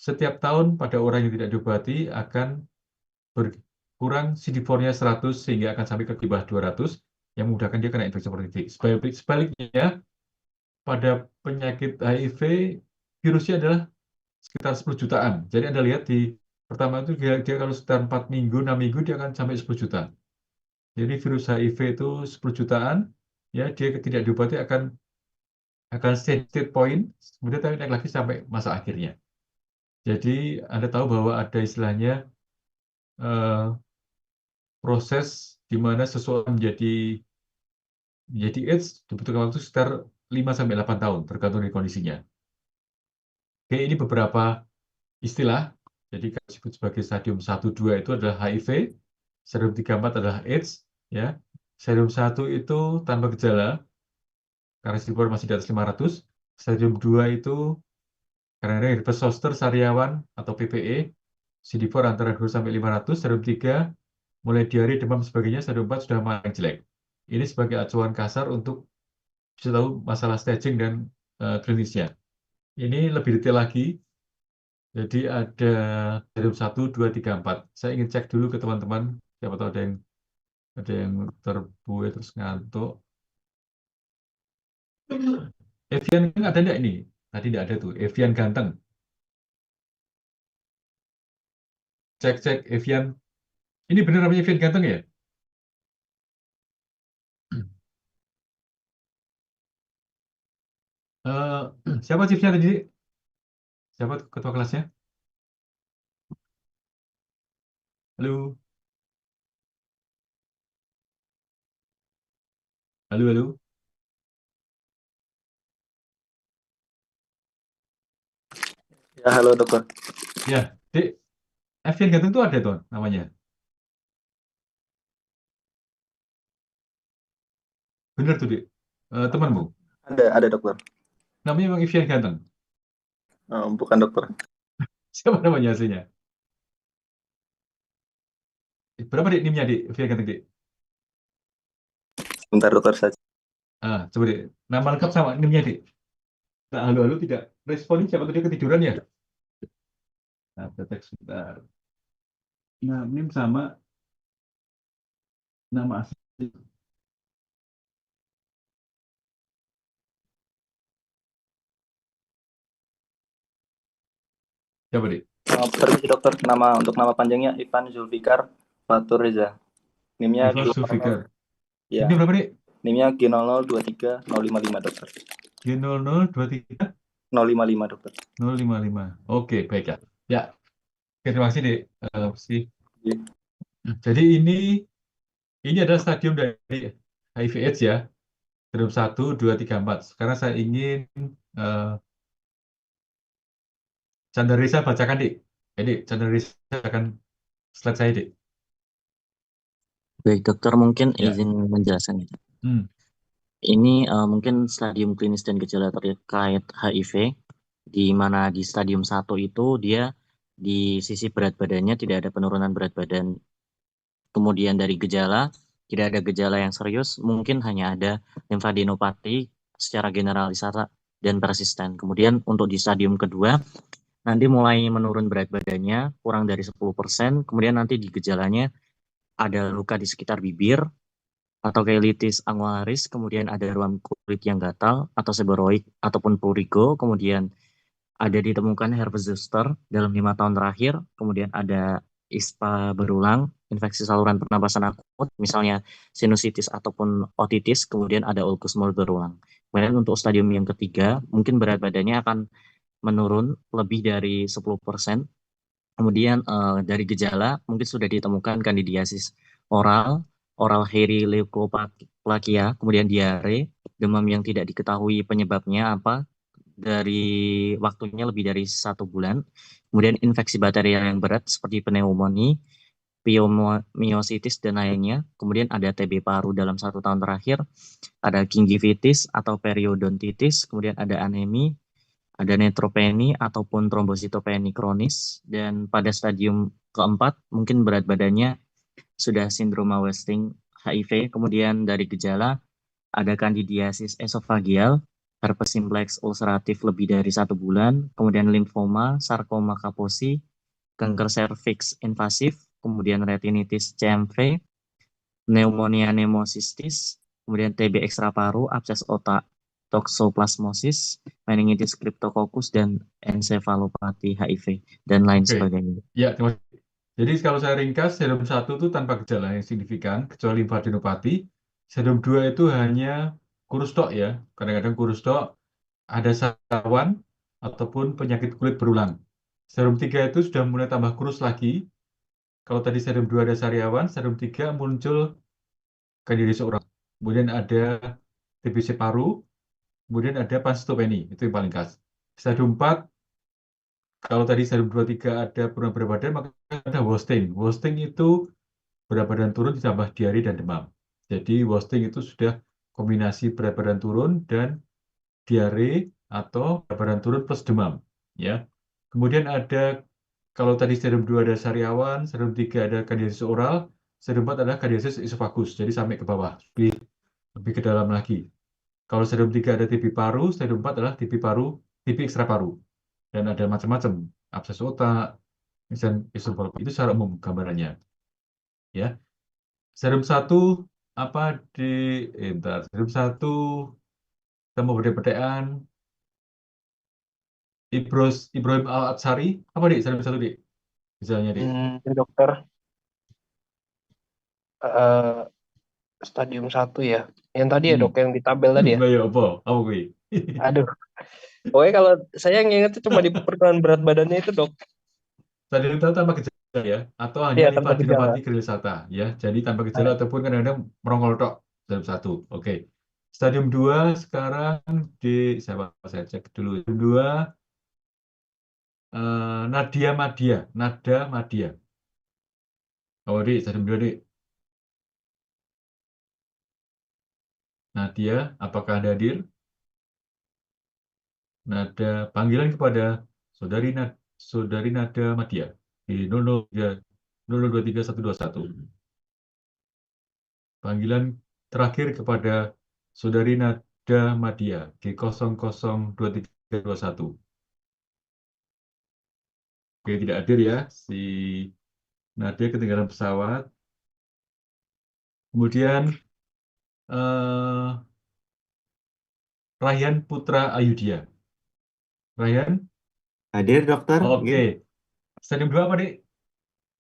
setiap tahun pada orang yang tidak diobati akan berkurang CD4-nya 100 sehingga akan sampai ke bawah 200 yang memudahkan dia kena infeksi oportunistik. Sebaliknya, pada penyakit HIV, virusnya adalah sekitar 10 jutaan. Jadi Anda lihat di pertama itu dia kalau sekitar 4 minggu, 6 minggu, dia akan sampai 10 juta. Jadi virus HIV itu 10 jutaan, ya dia tidak diobati akan state point, kemudian tapi naik lagi sampai masa akhirnya. Jadi Anda tahu bahwa ada istilahnya proses di mana seseorang menjadi AIDS dibutuhkan waktu sekitar 5-8 tahun, tergantung dari kondisinya. Oke, ini beberapa istilah. Jadi kita sebut sebagai stadium 1-2 itu adalah HIV, stadium 3-4 adalah AIDS, ya. Stadium 1 itu tanpa gejala, karena CD4 masih di atas 500. Stadium 2 itu karena herpes zoster, sariawan, atau PPE, CD4 antara 2-500. Stadium 3 mulai diare, demam, sebagainya. Stadium 4 sudah makin jelek. Ini sebagai acuan kasar untuk bisa tahu masalah staging dan klinisnya. Ini lebih detail lagi. Jadi ada stadium 1, 2, 3, 4. Saya ingin cek dulu ke teman-teman. Siapa tahu ada yang terbuai terus ngantuk. Evian ada enggak ini? Tadi tidak ada tuh. Evian ganteng. Cek Evian. Ini benar namanya Evian ganteng ya? Siapa chipsnya tadi? Siapa ketua kelasnya? Halo, halo. Ya, halo dokter. Ya, Dek. Evian ganteng tuh ada tuh namanya. Bener tuh, Dek. Temanmu. Ada dokter. Namanya memang Evian ganteng. Bukan dokter. Siapa namanya aslinya? Berapa Dek NIM-nya, Dek? Evian ganteng, Dek. Sebentar dokter saja. Coba Dek. Nama lengkap sama NIM-nya, Dek. Nah, halo tidak responin, siapa tuh dia ketiduran ya? Nah, teks sebentar. Nah, NIM sama nama asli. Siapa, Dek? Permisi dokter, untuk nama panjangnya Ivan Zulfikar Fatur Reza. NIM-nya Ivan Zulfikar. Ya. Ini berapa, Dek? NIM-nya G0023055 dokter. G0023 055 dokter. 055. Oke, baik ya. Ya. Oke, terima kasih, Dek. Jadi ini adalah stadium dari HIV/AIDS ya. Stadium 1, 2, 3, 4. Sekarang saya ingin Chandra Risa bacakan, Dek. Jadi, Chandra Risa akan slide saya, Dek. Baik, dokter mungkin Ya. izin menjelaskan. Ini mungkin stadium klinis dan gejala terkait HIV, di mana di stadium 1 itu dia di sisi berat badannya tidak ada penurunan berat badan. Kemudian dari gejala, tidak ada gejala yang serius, mungkin hanya ada limfadenopati secara generalisasi dan persisten. Kemudian untuk di stadium kedua, nanti mulai menurun berat badannya, kurang dari 10%, kemudian nanti di gejalanya ada luka di sekitar bibir, atau cheilitis angularis, kemudian ada ruam kulit yang gatal, atau seborrheic, ataupun prurigo, kemudian ada ditemukan herpes zoster dalam 5 tahun terakhir, kemudian ada ISPA berulang, infeksi saluran pernapasan akut, misalnya sinusitis ataupun otitis, kemudian ada ulkus mulut berulang. Kemudian untuk stadium yang ketiga, mungkin berat badannya akan menurun lebih dari 10%. Kemudian dari gejala mungkin sudah ditemukan kandidiasis oral hairy leukoplakia, kemudian diare, demam yang tidak diketahui penyebabnya apa, dari waktunya lebih dari 1 bulan, kemudian infeksi bakterial yang berat seperti pneumonia, pneumomyositis dan lainnya, kemudian ada TB paru dalam 1 tahun terakhir, ada gingivitis atau periodontitis, kemudian ada anemi, ada neutropeni ataupun trombositopeni kronis, dan pada stadium keempat mungkin berat badannya sudah sindroma Westing HIV, kemudian dari gejala ada kandidiasis esofageal, herpes simplex ulceratif lebih dari 1 bulan, kemudian limfoma, sarkoma Kaposi, kanker serviks invasif, kemudian retinitis CMV, pneumonia pneumocystis, kemudian TB ekstraparu, abses otak, toxoplasmosis, meningitis cryptococcus, dan ensefalopati HIV, dan lain sebagainya. Ya, terima kasih. Jadi kalau saya ringkas, stadium 1 itu tanpa gejala yang signifikan, kecuali limfadenopati. Stadium 2 itu hanya kurus tok ya. Kadang-kadang kurus tok, ada sariawan, ataupun penyakit kulit berulang. Stadium 3 itu sudah mulai tambah kurus lagi. Kalau tadi stadium 2 ada sariawan, stadium 3 muncul kandidiasis oral. Kemudian ada TBC paru, kemudian ada pancytopenia, itu yang paling khas. Stadium 4, kalau tadi stadium 2, 3 ada penurunan berat badan, maka ada wasting. Wasting itu berat badan turun ditambah diare dan demam. Jadi wasting itu sudah kombinasi berat badan turun dan diare atau berat badan turun plus demam. Ya. Kemudian ada, kalau tadi stadium 2 ada sariawan, stadium 3 ada kandidiasis oral, stadium 4 adalah kandidiasis esophagus, jadi sampai ke bawah, lebih ke dalam lagi. Kalau stadium 3 ada TB paru, stadium 4 adalah TB ekstra paru. Dan ada macam-macam, abses otak, misalnya itu secara umum gambarannya. Ya. Stadium 1 apa di stadium 1 Kita mau bedek-bedekan. Ibrahim Al-Atsari. Apa, Dik? Satu, Dik. Misalnya, Dik. Ya, dokter. Eh, stadium 1 ya. Yang tadi ya dok, yang di tabel tadi ya. Ya, apa? Apa gue? Aduh. Pokoknya kalau saya nginget itu cuma di penurunan berat badannya itu dok. Stadium 1 tanpa gejala ya, atau hanya Iya, tanpa gejala. limfadenopati Grisata ya. Jadi tanpa gejala ataupun kadang-kadang merongkol tok. Stadium 1. Oke. Stadium 2 sekarang saya cek dulu. Stadium 2 Nadia Madia. Nada Madia. Oh, Dik, stadium 2, Dik. Nadia, apakah Anda hadir? Nada panggilan kepada Saudari Nada Madia di 0023 Panggilan terakhir kepada Saudari Nada Madia di 002321. Oke, tidak hadir ya. Si Nadia ketinggalan pesawat. Kemudian Rayhan Putra Ayudhya. Rayhan? Hadir, dokter. Oke. Stadium 2 apa, Dik?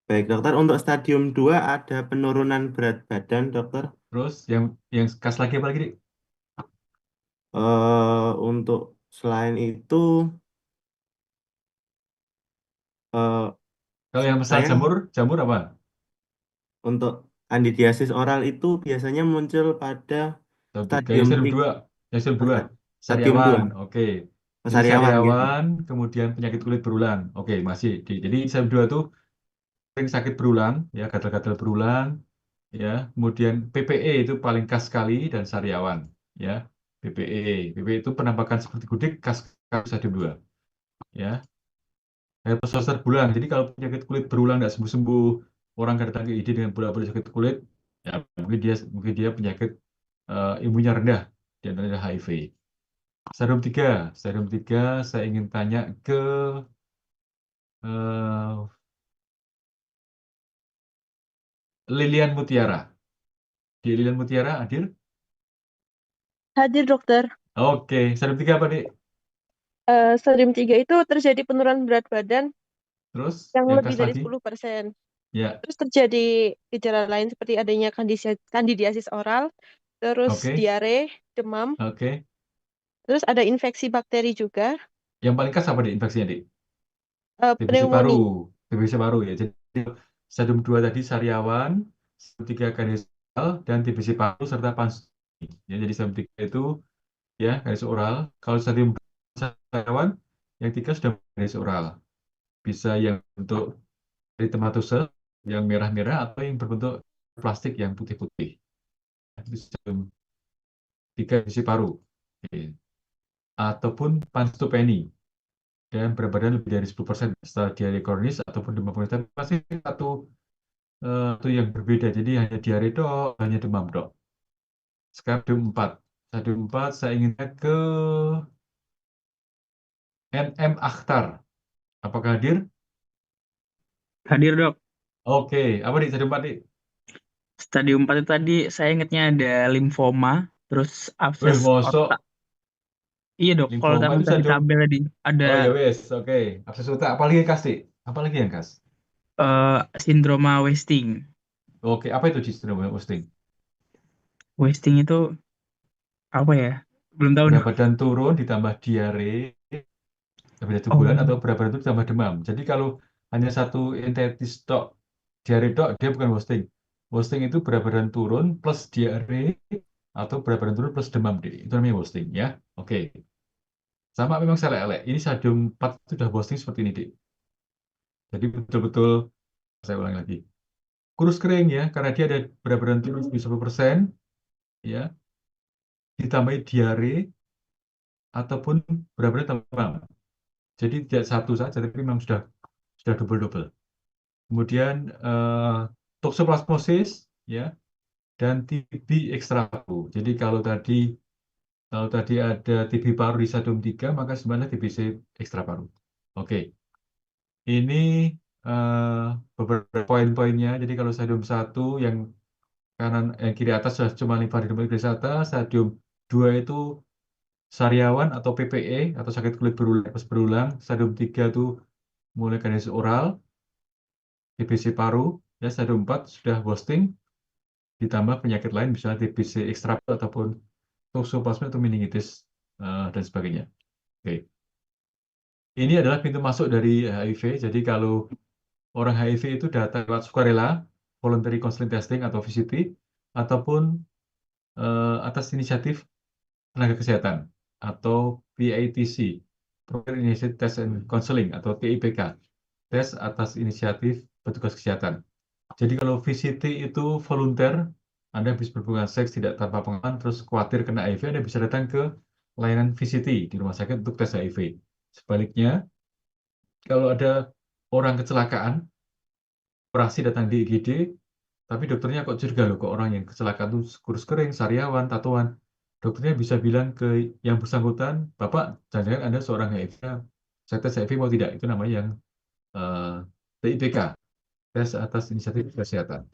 Baik, dokter. Untuk stadium 2 ada penurunan berat badan, dokter. Terus yang kas lagi apa lagi, Dik? Untuk selain itu, kalau yang masalah jamur apa? Untuk kandidiasis oral itu biasanya muncul pada stadium 3. Yang stadium 2. Stadium 2. Sariawan. Oke. Jadi Sariawan, gitu. sariawan, kemudian penyakit kulit berulang. Oke, masih. Jadi stadium 2 itu sering sakit berulang, ya, gatal-gatal berulang, ya. Kemudian PPE itu paling khas sekali dan sariawan, ya. PPE itu penampakan seperti gudik khas stadium 2, ya. Zoster berulang. Jadi kalau penyakit kulit berulang tidak sembuh-sembuh, orang datang ke ID dengan bolak-balik sakit kulit, ya mungkin dia penyakit imunnya rendah, di antaranya HIV. Stadium 3 saya ingin tanya ke Lilian Mutiara. Di Lilian Mutiara hadir? Hadir, dokter. Oke, stadium 3 apa, Dik? Stadium 3 itu terjadi penurunan berat badan Terus yang yang lebih khas dari lagi? 10%. Ya, Terus terjadi gejala lain seperti adanya kandidiasis oral, terus oke, diare, demam, oke. terus ada infeksi bakteri juga, Yang paling khas apa, Dik, infeksinya, Dik? TBC paru. pneumonia. TBC paru ya. Jadi stadium 2 tadi sariawan, stadium 3 kandidial, dan TBC paru serta pansus. Ya, jadi stadium 3 itu ya garis oral. Kalau stadium 2 sariawan, yang 3 sudah garis oral. Bisa yang bentuk eritematosa yang merah-merah atau yang berbentuk plastik yang putih-putih. Itu stadium 3 TBC paru. Oke. Ataupun panstopeni. Dan berat badan lebih dari 10% setelah diare kronis ataupun demam kronis. Tapi pasti satu yang berbeda. Jadi hanya diare dok, hanya demam dok. Sekarang stadium 4. Stadium 4 saya ingin ke NM Akhtar. Apakah hadir? Hadir, dok. Oke, apa di stadium 4, Dik? Stadium 4 itu tadi saya ingatnya ada limfoma, terus abses Mosok. otak. Iya, dok. Kalau Limfoma itu tadi stadium. tabel tadi ada Oh ya wes, oke. Abses otak. Apalagi yang khas, Dik? Apalagi yang khas? sindroma wasting. Oke, apa itu sindroma wasting? Wasting itu apa ya? Belum tahu, Berat dok. badan turun ditambah diare lebih dari 1 bulan atau berat badan itu ditambah demam. Jadi kalau hanya satu entitas tok, diare tok, dia bukan wasting. Wasting itu berat badan turun plus diare atau berat badan turun plus demam, Dik. Itu namanya wasting ya. Oke. Sama memang selek-elek. Ini stadium 4 itu sudah wasting seperti ini, Dik. Jadi betul-betul saya ulangi lagi. Kurus kering ya, karena dia ada berat badan turun lebih 10%, ya. Ditambahi diare ataupun berat badan demam. Jadi tidak satu saja, tapi memang sudah double-double. Kemudian toksoplasmosis, ya, dan TB ekstraparu. Jadi kalau tadi ada TB paru di stadium 3, maka sebenarnya TBC ekstraparu. Oke. Ini beberapa poin-poinnya. Jadi kalau stadium 1 yang kanan, yang kiri atas sudah cuma limfadenoma grisata, stadium 2 itu sariawan atau PPE atau sakit kulit berulang. Stadium 3 itu mulai kardialis oral, TBC paru, ya stadium 4 sudah wasting, ditambah penyakit lain misalnya TBC ekstrakut ataupun toxoplasma atau meningitis dan sebagainya. Oke. Ini adalah pintu masuk dari HIV. Jadi kalau orang HIV itu datang lewat sukarela, voluntary counseling testing atau VCT, ataupun atas inisiatif tenaga kesehatan atau PITC, Provider Initiated Test and Counseling atau TIPK, tes atas inisiatif petugas kesehatan. Jadi kalau VCT itu volunteer, Anda bisa berhubungan seks tidak tanpa pengalaman, terus khawatir kena HIV, Anda bisa datang ke layanan VCT di rumah sakit untuk tes HIV. Sebaliknya, kalau ada orang kecelakaan, operasi datang di IGD, tapi dokternya kok curiga loh, kok orang yang kecelakaan itu kurus kering, sariawan, tatoan. Dokternya bisa bilang ke yang bersangkutan, Bapak, jangan-jangan Anda seorang HIV, saya tes HIV mau tidak? Itu namanya yang TIPK, tes atas inisiatif kesehatan.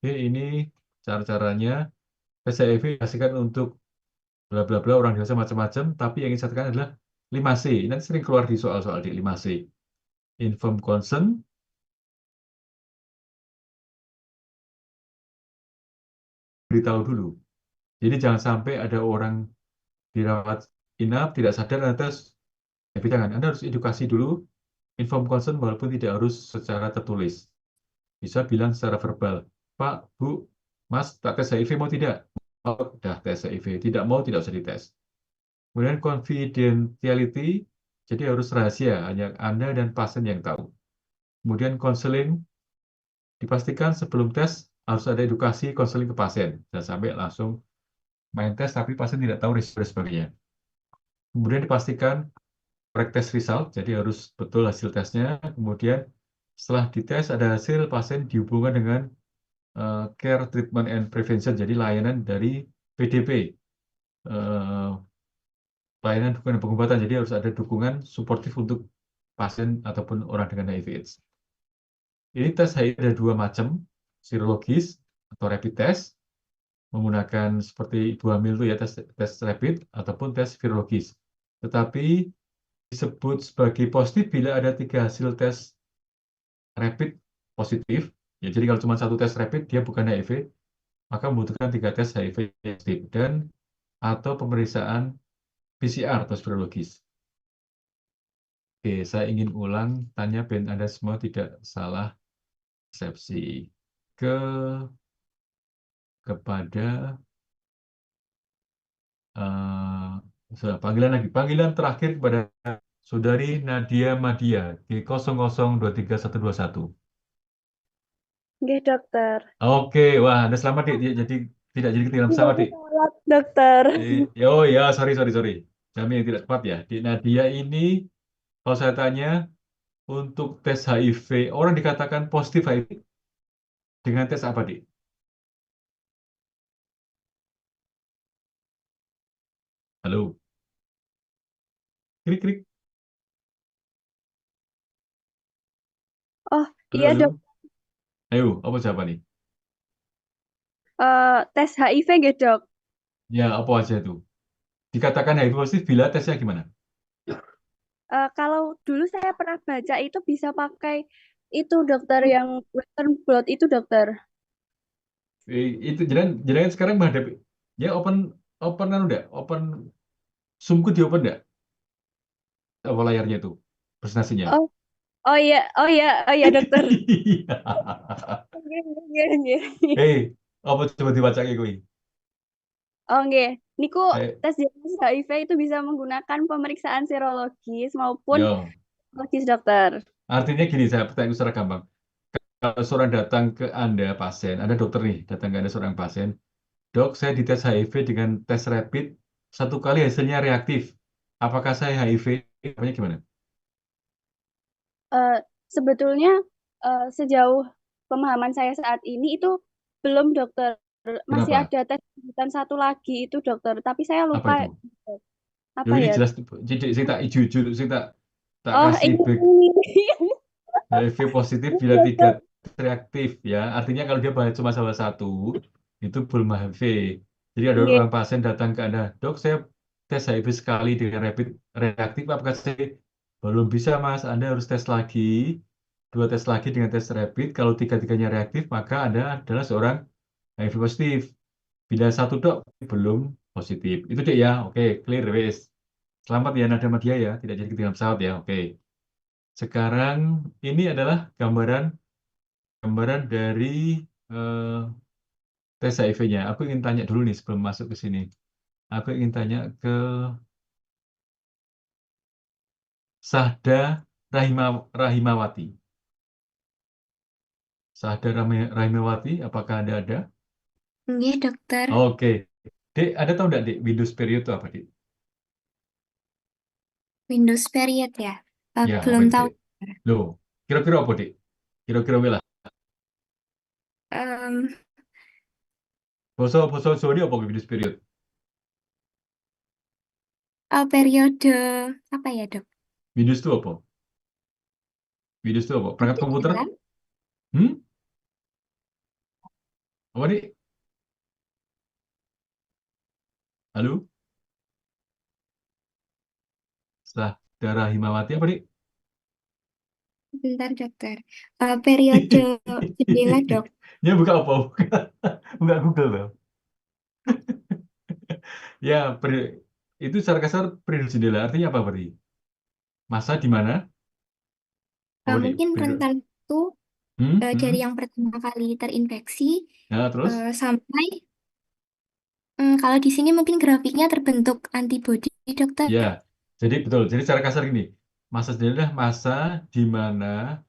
Oke, ini cara-caranya. Tes HIV dikasihkan untuk bla bla bla orang dewasa macam-macam, tapi yang ingin saya tekan adalah 5C. Nanti sering keluar di soal-soal di 5C. Informed consent, beritahu dulu. Jadi jangan sampai ada orang dirawat inap, tidak sadar, atas jangan. Anda harus edukasi dulu, informed consent walaupun tidak harus secara tertulis. Bisa bilang secara verbal, Pak, Bu, Mas, tak tes HIV mau tidak? Oh, udah tes HIV. Tidak mau, tidak usah dites. Kemudian confidentiality, jadi harus rahasia, hanya Anda dan pasien yang tahu. Kemudian counseling, dipastikan sebelum tes harus ada edukasi konseling ke pasien. Jangan sampai langsung main tes tapi pasien tidak tahu risiko dan sebagainya. Kemudian dipastikan correct test result, jadi harus betul hasil tesnya. Kemudian setelah dites ada hasil, pasien dihubungkan dengan care, treatment, and prevention, jadi layanan dari PDP, pelayanan dukungan dan pengobatan, jadi harus ada dukungan suportif untuk pasien ataupun orang dengan HIV/AIDS. Ini tes HIV ada dua macam, serologis atau rapid test, menggunakan seperti ibu hamil itu ya, tes rapid ataupun tes virologis. Tetapi disebut sebagai positif bila ada 3 hasil tes rapid positif. Ya, jadi kalau cuma satu tes rapid dia bukan HIV, maka membutuhkan 3 tes HIV positif dan atau pemeriksaan PCR atau virologis. Oke, saya ingin ulang tanya biar Anda semua tidak salah persepsi. Kepada panggilan lagi. Panggilan terakhir kepada Saudari Nadia Madia di 00232121. Nggih, dokter. Oke, wah, Anda selamat, Dik. Jadi tidak jadi ketinggalan pesawat, Dik. Salat, dokter. Oh ya, sorry. Kami yang tidak tepat ya. Dik Nadia ini, kalau saya tanya, untuk tes HIV, orang dikatakan positif HIV dengan tes apa, Dik? Halo? Krik. Oh, Halo, iya, halo. dok. Ayo, apa jawaban nih? Tes HIV nggih, dok. Ya, apa aja itu? Dikatakan HIV positif bila tesnya gimana? Kalau dulu saya pernah baca itu bisa pakai itu, dokter, yang Western blot itu, dokter. Itu jangan sekarang menghadapi ya open kan udah open Zoom-ku di open enggak? Apa layarnya itu presentasinya? Oh iya, dokter. Nggih. Apa coba dibaca kayak gue? Oh nggih, niku tes diagnosis HIV itu bisa menggunakan pemeriksaan serologis maupun serologis, dokter. Artinya gini, saya pertanyaan secara gampang. Kalau seorang datang ke Anda pasien, Anda dokter nih, datang ke Anda seorang pasien, Dok, saya dites HIV dengan tes rapid, 1 kali hasilnya reaktif. Apakah saya HIV? Apanya gimana? Sebetulnya sejauh pemahaman saya saat ini itu belum, dokter. Masih Kenapa? ada tes lanjutan 1 lagi itu, dokter. Tapi saya lupa. Apa itu? Apa Ini ya? jelas, saya tak ijo-ijo, saya tak Oh, kasih back. ini. HIV positif bila 3 reaktif ya. Artinya kalau dia cuma salah 1, itu belum HIV. Jadi ada orang pasien datang ke Anda, Dok, saya tes HIV sekali dengan rapid reaktif, apakah saya belum bisa, Mas? Anda harus tes lagi, 2 tes lagi dengan tes rapid. Kalau tiga-tiganya reaktif, maka Anda adalah seorang HIV positif. Bila 1 dok belum positif. Itu dek ya. Oke, clear, wes. Selamat ya Nada Madya ya, tidak jadi ketinggalan pesawat ya. Oke. Sekarang ini adalah gambaran dari tes HIV-nya. Aku ingin tanya dulu nih sebelum masuk ke sini. Aku ingin tanya ke Sahda Rahimawati. Sahda Rahimawati, apakah Anda ada? Iya, dokter. Oke. Dek, Anda tahu nggak, Dek, Windows period itu apa, Dek? Windows period ya? Ya, apa Belum itu, tahu. Dek? Loh, kira-kira apa, Dek? Kira-kira wela. Em, Basa Jawa ini apa Windows period? periode apa ya, dok? Windows itu apa? Windows itu apa? Perangkat komputer? Jalan? Hmm? Apa, Dek? Halo? Sahda Rahimawati apa, Dek? Bentar, dokter. Periode jendela, dok. Ya, buka apa? Buka Google loh. Ya, itu secara kasar periode jendela. Artinya apa berarti? Masa di mana? Apa, Dek? Mungkin Periode. rentan itu Hmm? dari yang pertama kali terinfeksi Ya, terus? sampai kalau di sini mungkin grafiknya terbentuk antibodi, dokter. Ya, jadi betul. Jadi secara kasar gini, masa jendela adalah masa di mana,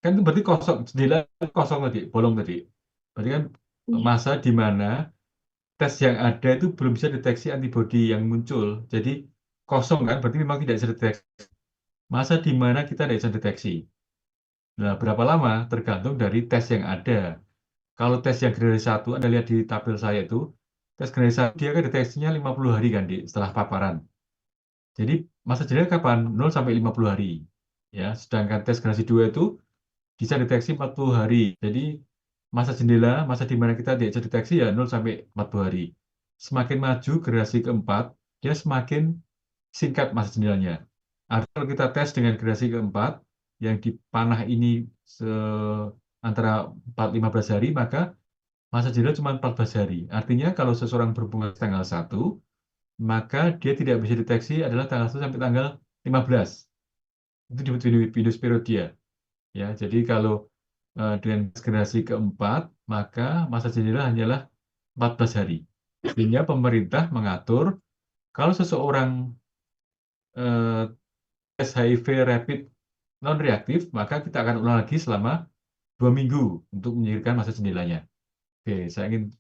kan itu berarti kosong, jendela kosong tadi, bolong tadi. Berarti kan Iya. masa di mana tes yang ada itu belum bisa deteksi antibodi yang muncul. Jadi kosong kan, berarti memang tidak bisa deteksi. Masa di mana kita tidak bisa deteksi. Nah, berapa lama? Tergantung dari tes yang ada. Kalau tes yang generasi 1, Anda lihat di tabel saya itu, tes generasi 1 dia kan deteksinya 50 hari kan, setelah paparan. Jadi masa jeda kapan? 0 sampai 50 hari. Ya, sedangkan tes generasi 2 itu bisa deteksi 40 hari. Jadi masa jendela, masa di mana kita tidak bisa deteksi ya 0 sampai 40 hari. Semakin maju generasi keempat, dia semakin singkat masa jendelanya. Artinya kalau kita tes dengan generasi keempat, yang di panah ini antara 4-15 hari, maka masa jendela cuma 14 hari. Artinya kalau seseorang berhubungan tanggal 1, maka dia tidak bisa deteksi adalah tanggal 1 sampai tanggal 15. Itu di Windows period dia. Ya, jadi kalau dengan generasi keempat, maka masa jendela hanyalah 14 hari. Sehingga pemerintah mengatur kalau seseorang tes HIV rapid non-reaktif, maka kita akan ulang lagi selama 2 minggu untuk menyingkirkan masa jendelanya. Oke, saya ingin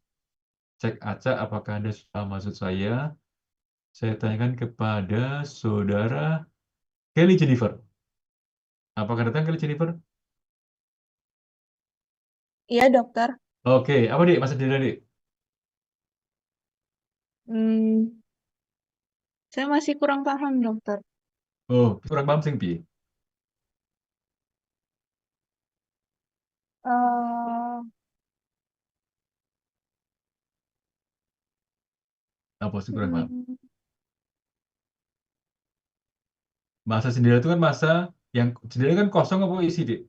cek acak apakah Anda sudah maksud saya. Saya tanyakan kepada saudara Kelly Jennifer. Apakah datang Kelly Jennifer? Iya, dokter. Oke, apa Dik? Masa jendela Dik? Saya masih kurang paham, dokter. Oh, kurang paham sing piye? Apa sih kurang paham? Masa jendela itu kan masa yang jendela kan kosong apa isi, Dik?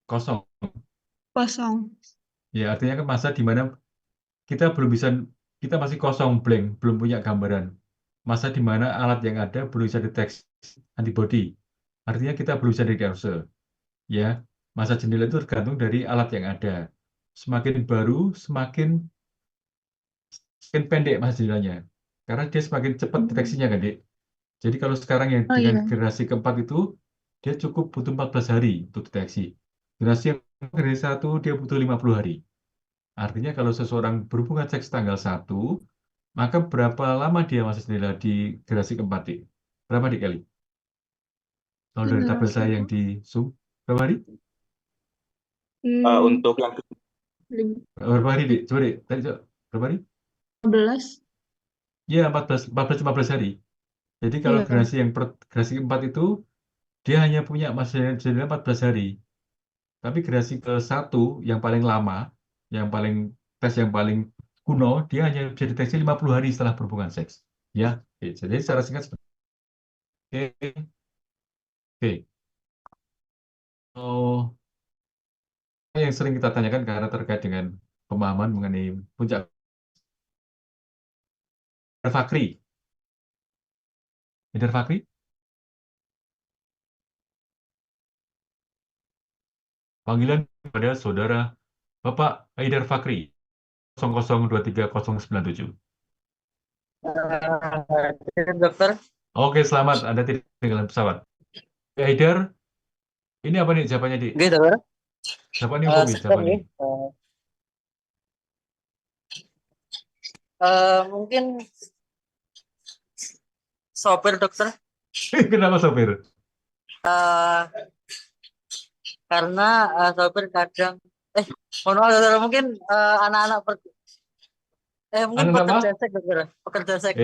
Kosong. Kosong. Ya, artinya kan masa di mana kita belum bisa, kita masih kosong, blank, belum punya gambaran. Masa di mana alat yang ada belum bisa deteksi antibody. Artinya kita belum bisa diagnosa. Ya, masa jendela itu tergantung dari alat yang ada. Semakin baru, semakin pendek masa jendelanya. Karena dia semakin cepat deteksinya kan, Dik. Jadi kalau sekarang yang dengan generasi keempat itu, dia cukup butuh 14 hari untuk deteksi. Generasi yang generasi 1, dia butuh 50 hari. Artinya kalau seseorang berhubungan seks tanggal 1, maka berapa lama dia masa jendela di generasi keempat, Dik? Berapa, Dik, kali? Kalau dari tabel saya yang di Zoom, berapa hari? Untuk yang Berapa hari, Dik? Coba, Dik. Tadi, coba. Berapa hari? 15. Ya, 14-15 hari. Jadi kalau Iya. generasi keempat itu, dia hanya punya masa jendela 14 hari. Tapi generasi ke-1 yang paling lama, yang paling tes yang paling kuno, dia hanya bisa deteksi 50 hari setelah berhubungan seks. Ya, oke. Jadi secara singkat seperti oke. Oke. Oh, yang sering kita tanyakan karena terkait dengan pemahaman mengenai puncak Fakri. Haidar Fakri? Panggilan kepada saudara Bapak Haidar Fakri 00230097. Dokter. Oke, selamat. Anda tidak ketinggalan pesawat. Haidar, ini apa nih jawabannya, Dik? Oke, dokter. Jawabannya apa nih Sebentar jawabannya? nih. Mungkin sopir, dokter. Kenapa sopir? Karena sopir kadang mohon maaf, dokter, mungkin anak-anak mungkin Anak apa? pekerja seks, dokter. Pekerja seks.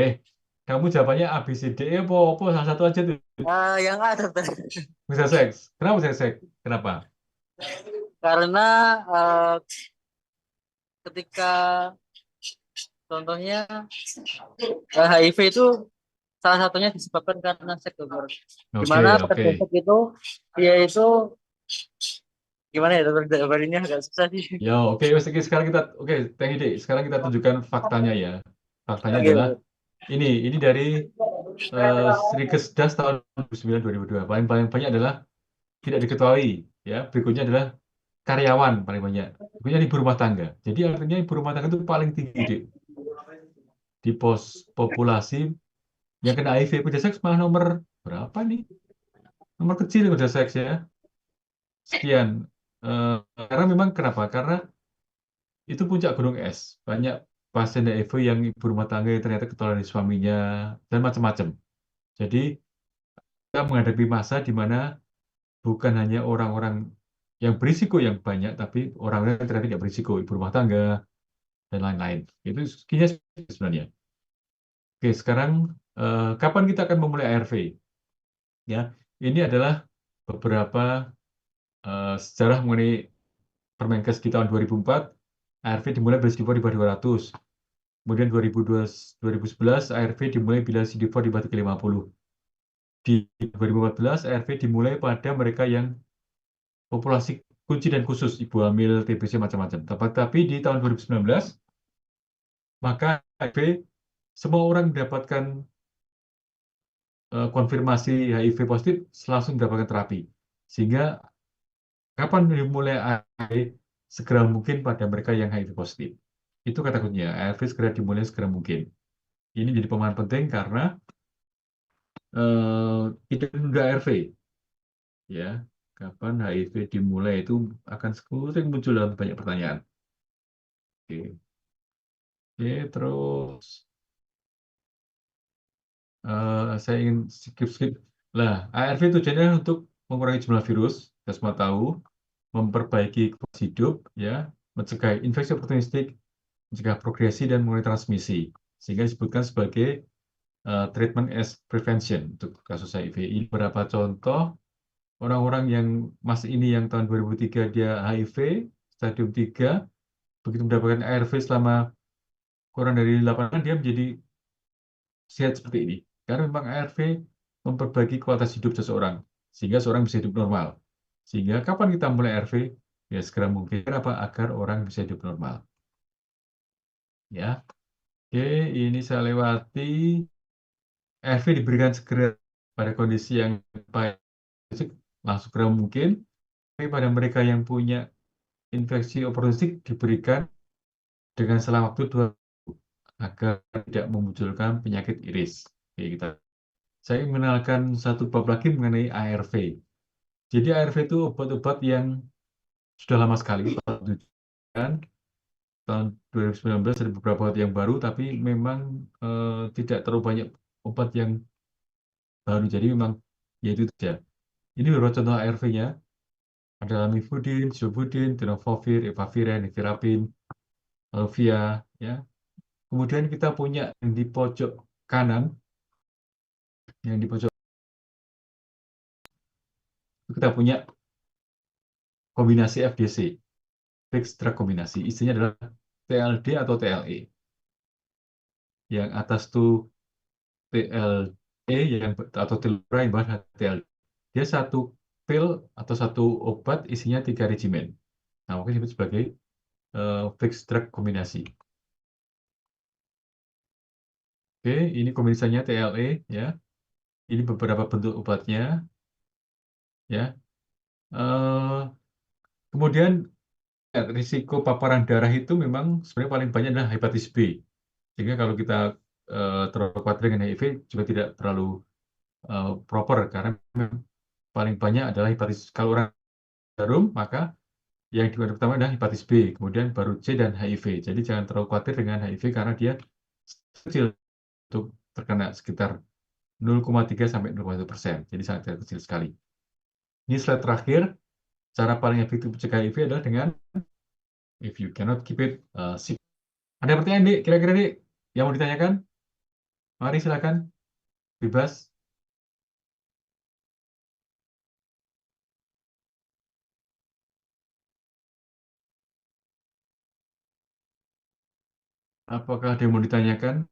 Kamu jawabannya A, B, C, D, E apa salah satu aja tuh? Yang A, dokter. Bisa seks. Kenapa bisa seks? Kenapa? Karena ketika contohnya HIV itu salah satunya disebabkan karena seks, dokter. Dimana pekerja seks itu dia itu gimana ya, dokter, jawabannya agak susah sih. Ya, oke. Sekarang kita thank you, Dik. Sekarang kita tunjukkan faktanya ya. Faktanya adalah ini dari Srikesdas tahun 2009-2002. Paling banyak adalah tidak diketahui ya. Berikutnya adalah karyawan paling banyak. Berikutnya ibu rumah tangga. Jadi artinya ibu rumah tangga itu paling tinggi, Dik. Di populasi yang kena HIV pada seks malah nomor berapa nih? Nomor kecil pada seks ya. Sekian. Karena memang kenapa? Karena itu puncak gunung es. Banyak pasien HIV yang ibu rumah tangga yang ternyata ketularan dari suaminya dan macam-macam. Jadi kita menghadapi masa di mana bukan hanya orang-orang yang berisiko yang banyak, tapi orang-orang yang ternyata tidak berisiko, ibu rumah tangga dan lain-lain. Itu sekinya sebenarnya. Oke, sekarang kapan kita akan memulai ARV? Ya, ini adalah beberapa sejarah mengenai Permenkes di tahun 2004. ARV dimulai bila CD4 di bawah 200. Kemudian 2011 ARV dimulai bila CD4 di bawah 350. Di 2014 ARV dimulai pada mereka yang populasi kunci dan khusus, ibu hamil, TBC, macam-macam. Tapi di tahun 2019 maka HIV semua orang mendapatkan konfirmasi HIV positif langsung mendapatkan terapi. Sehingga kapan dimulai ARV? Segera mungkin pada mereka yang HIV positif. Itu kata kuncinya, ARV segera dimulai segera mungkin. Ini jadi pemahaman penting karena tidak menunda ARV. Ya, kapan HIV dimulai itu akan sering muncul dalam banyak pertanyaan. Oke, terus saya ingin skip. Lah, ARV tujuannya untuk mengurangi jumlah virus, kita semua tahu, memperbaiki kualitas hidup, ya, mencegah infeksi oportunistik, mencegah progresi dan mengurangi transmisi, sehingga disebutkan sebagai treatment as prevention untuk kasus HIV. Ini beberapa contoh orang-orang yang ini yang tahun 2003 dia HIV stadium 3, begitu mendapatkan ARV selama kurang dari 8 bulan dia menjadi sehat seperti ini. Karena memang ARV memperbaiki kualitas hidup seseorang sehingga seorang bisa hidup normal. Sehingga kapan kita mulai ARV? Ya segera mungkin. Kenapa? Agar orang bisa hidup normal. Ya. Oke, ini saya lewati. ARV diberikan segera pada kondisi yang baik, langsung segera mungkin. Tapi pada mereka yang punya infeksi oportunistik diberikan dengan selang waktu 2 agar tidak memunculkan penyakit iris. Oke, saya mengenalkan satu bab lagi mengenai ARV. Jadi ARV itu obat-obat yang sudah lama sekali, tahun 2019 ada beberapa obat yang baru, tapi memang tidak terlalu banyak obat yang baru. Jadi memang yaitu saja. Ini beberapa contoh ARV-nya. Ada lamivudin, zolbudin, tenofovir, efavirenz, nevirapin, alvia, ya. Kemudian kita punya yang di pojok kanan, kita punya kombinasi FDC, fixed drug kombinasi. Isinya adalah TLD atau TLE. Yang atas tuh TLE atau telura yang bahan HTLD. Dia satu pil atau satu obat isinya 3 regimen. Nah, mungkin disebut sebagai fixed drug kombinasi. Oke, ini kombinasinya TLE ya. Ini beberapa bentuk obatnya ya. Kemudian risiko paparan darah itu memang sebenarnya paling banyak adalah hepatitis B. Sehingga kalau kita terlalu khawatir dengan HIV juga tidak terlalu proper karena paling banyak adalah hepatitis. Kalau orang jarum maka yang diwaspadai pertama adalah hepatitis B, kemudian baru C dan HIV. Jadi jangan terlalu khawatir dengan HIV karena dia kecil untuk terkena sekitar 0,3 sampai 0,1%. Jadi sangat kecil sekali. Ini slide terakhir. Cara paling efektif mencegah HIV adalah dengan if you cannot keep it secret. Ada pertanyaan, Dik? Kira-kira, Dik, yang mau ditanyakan? Mari silakan. Bebas. Apakah ada yang mau ditanyakan?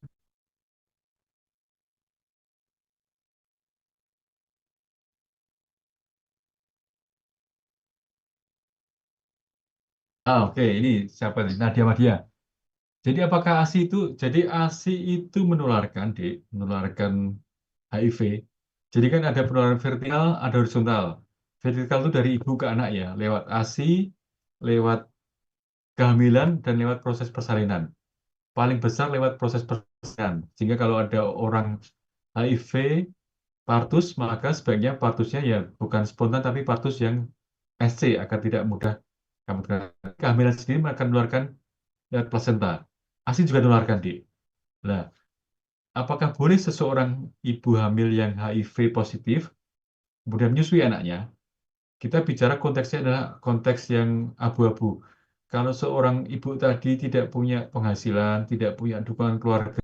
Oke, ini siapa nih? Nadia Madia. Jadi apakah ASI itu menularkan, Dik, menularkan HIV. Jadi kan ada penularan vertikal, ada horizontal. Vertikal itu dari ibu ke anak ya, lewat ASI, lewat kehamilan, dan lewat proses persalinan. Paling besar lewat proses persalinan. Sehingga kalau ada orang HIV partus, maka sebaiknya partusnya ya bukan spontan, tapi partus yang SC, agar tidak mudah kehamilan sendiri akan menularkan lewat plasenta. ASI juga menularkan, Dik. Nah, apakah boleh seseorang ibu hamil yang HIV positif kemudian menyusui anaknya? Kita bicara konteksnya adalah konteks yang abu-abu. Kalau seorang ibu tadi tidak punya penghasilan, tidak punya dukungan keluarga,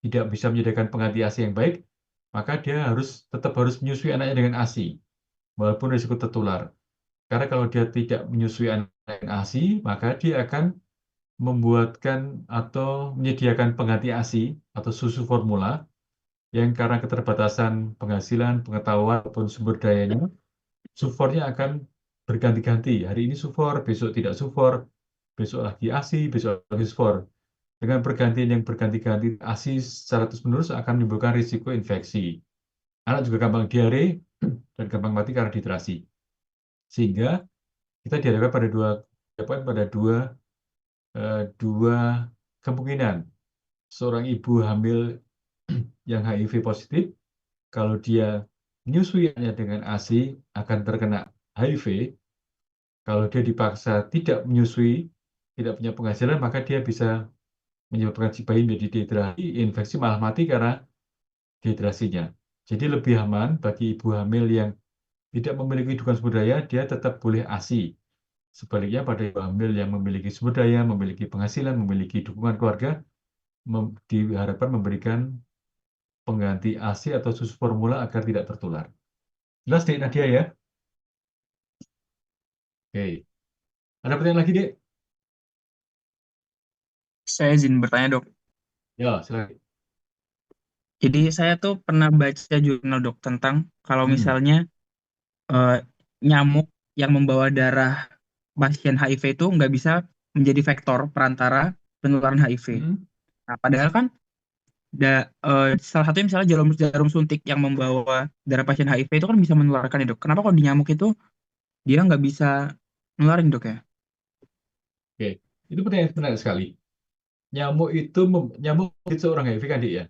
tidak bisa menyediakan pengganti ASI yang baik, maka dia tetap harus menyusui anaknya dengan ASI, walaupun risiko tertular. Karena kalau dia tidak menyusui anak dengan ASI, maka dia akan membuatkan atau menyediakan pengganti ASI atau susu formula yang karena keterbatasan penghasilan, pengetahuan, maupun sumber dayanya, sufornya akan berganti-ganti. Hari ini sufor, besok tidak sufor, besok lagi ASI, besok lagi sufor. Dengan pergantian yang berganti-ganti ASI secara terus-menerus akan menimbulkan risiko infeksi. Anak juga gampang diare dan gampang mati karena dehidrasi. Sehingga kita dihadapkan pada dua kemungkinan. Seorang ibu hamil yang HIV positif, kalau dia menyusuinya dengan ASI akan terkena HIV. Kalau dia dipaksa tidak menyusui, tidak punya penghasilan, maka dia bisa menyebabkan si bayi menjadi dehidrasi, infeksi, malah mati karena dehidrasinya. Jadi lebih aman bagi ibu hamil yang tidak memiliki dukungan sumber daya, dia tetap boleh ASI. Sebaliknya pada ibu hamil yang memiliki sumber daya, memiliki penghasilan, memiliki dukungan keluarga, diharapkan memberikan pengganti ASI atau susu formula agar tidak tertular. Jelas, Dek Nadia ya? Oke. Ada pertanyaan lagi, Dek? Saya izin bertanya, Dok. Ya, silakan. Jadi saya tuh pernah baca jurnal, Dok, tentang kalau misalnya nyamuk yang membawa darah pasien HIV itu nggak bisa menjadi vektor perantara penularan HIV. Nah, padahal kan salah satunya misalnya jarum suntik yang membawa darah pasien HIV itu kan bisa menularkan ya, Dok. Kenapa kalau di nyamuk itu dia nggak bisa nularin, Dok ya? Oke, itu pertanyaan menarik sekali. Nyamuk gigit seorang HIV kan, Dik ya?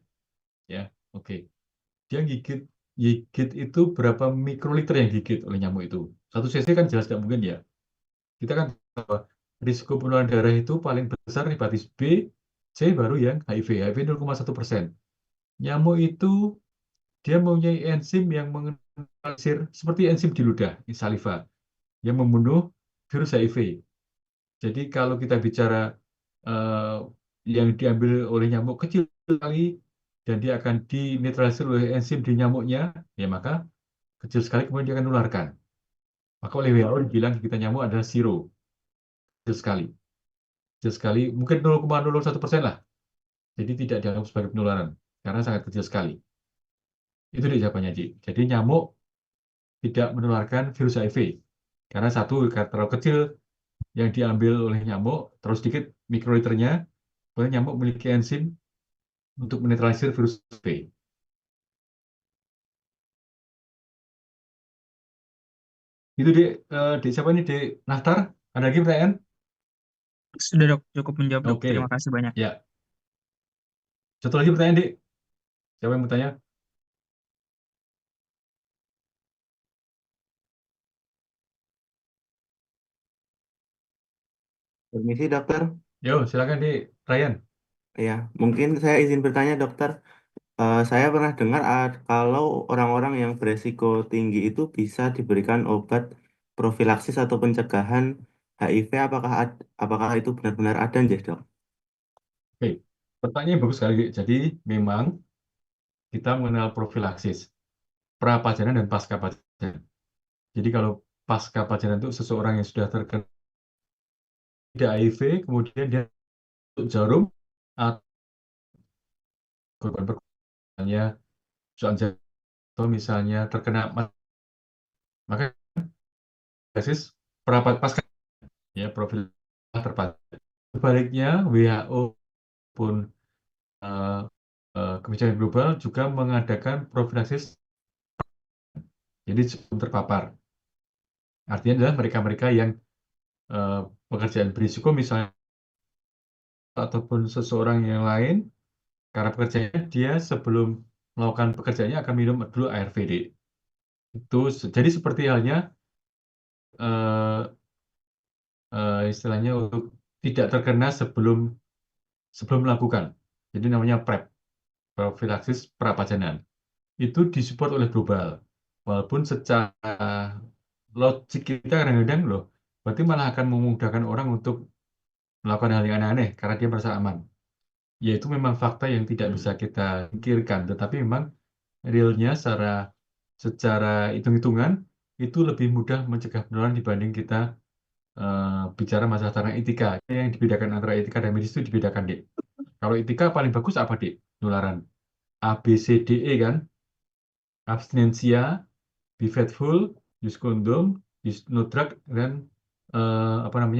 Ya, oke. Dia gigit itu berapa mikroliter yang gigit oleh nyamuk itu? 1 cc kan jelas tidak mungkin ya. Kita kan tahu risiko penularan darah itu paling besar hepatitis B, C baru yang HIV. HIV 0,1%. Nyamuk itu dia mempunyai enzim yang mengeneralisir seperti enzim di ludah, di saliva, yang membunuh virus HIV. Jadi kalau kita bicara yang diambil oleh nyamuk kecil sekali dan dia akan dinetralisir oleh enzim di nyamuknya, ya maka kecil sekali kemudian dia akan menularkan. Maka oleh WHO dibilang kita nyamuk adalah zero. Kecil sekali. Kecil sekali, mungkin 0,01% lah. Jadi tidak dianggap sebagai penularan. karena sangat kecil sekali. Itu Dik jawabannya, Dik. Jadi nyamuk tidak menularkan virus HIV. Karena satu, terlalu kecil yang diambil oleh nyamuk, terus sedikit mikroliternya, kemudian nyamuk memiliki enzim untuk menetralisir virus HIV. Itu Dik siapa ini, Dik Naftar? Ada lagi pertanyaan? Sudah dok, cukup menjawab dok. Oke, Terima kasih banyak. ya. Satu lagi pertanyaan, Dik. Siapa yang mau tanya? Permisi dokter. Yo, silakan Dik Ryan. Ya, mungkin saya izin bertanya dokter. Saya pernah dengar kalau orang-orang yang beresiko tinggi itu bisa diberikan obat profilaksis atau pencegahan HIV. Apakah itu benar-benar ada, nggih, dok? Oke, pertanyaan bagus sekali, Dik. Jadi memang kita mengenal profilaksis, pra-pajanan dan pasca pajanan. Jadi kalau pasca pajanan itu seseorang yang sudah terkena HIV, kemudian dia untuk jarum atau korban perkosaan atau misalnya terkena maka profilaksis pasca ya profil terpadu. Sebaliknya WHO pun kebijakan global juga mengadakan profilaksis jadi sebelum terpapar. Artinya adalah mereka-mereka yang pekerjaan berisiko misalnya ataupun seseorang yang lain karena pekerjaannya dia sebelum melakukan pekerjaannya akan minum dulu ARVD. Itu jadi seperti halnya istilahnya untuk tidak terkena sebelum melakukan. Jadi namanya PrEP, profilaksis prapajanan. Itu disupport oleh global. Walaupun secara logik kita kadang-kadang loh, berarti malah akan memudahkan orang untuk melakukan hal yang aneh-aneh karena dia merasa aman. Ya itu memang fakta yang tidak bisa kita pikirkan, tetapi memang realnya secara hitung-hitungan itu lebih mudah mencegah penularan dibanding kita bicara masalah tentang etika. Yang dibedakan antara etika dan medis itu dibedakan, Dik. Kalau etika paling bagus apa, Dik? Penularan. A, B, C, D, E kan? Abstinensia, be faithful, use condom, use no drug, dan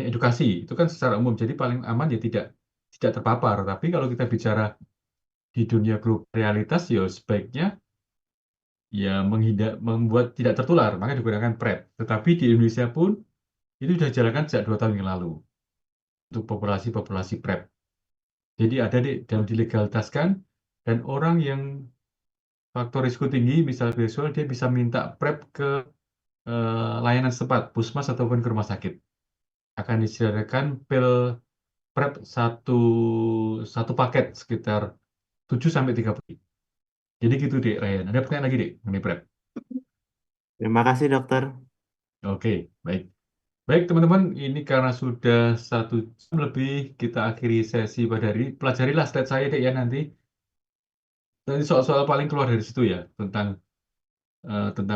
edukasi. Itu kan secara umum. Jadi paling aman ya tidak terpapar. Tapi kalau kita bicara di dunia realitas, ya sebaiknya ya membuat tidak tertular, maka digunakan PrEP. Tetapi di Indonesia pun itu sudah dijalankan sejak 2 tahun yang lalu untuk populasi PrEP. Jadi ada dan dilegalitaskan, dan orang yang faktor risiko tinggi, misalnya seksual, dia bisa minta PrEP ke layanan setempat, puskesmas ataupun ke rumah sakit. Akan disediakan pil PrEP satu paket sekitar 7-30. Jadi gitu, Dik Ryan. Ada pertanyaan lagi, Dik, mengenai PrEP? Terima kasih dokter. Oke, baik. Baik teman-teman, ini karena sudah 1 jam lebih, kita akhiri sesi pada hari. Pelajarilah slide saya, Dik, ya nanti. Nanti soal-soal paling keluar dari situ ya, tentang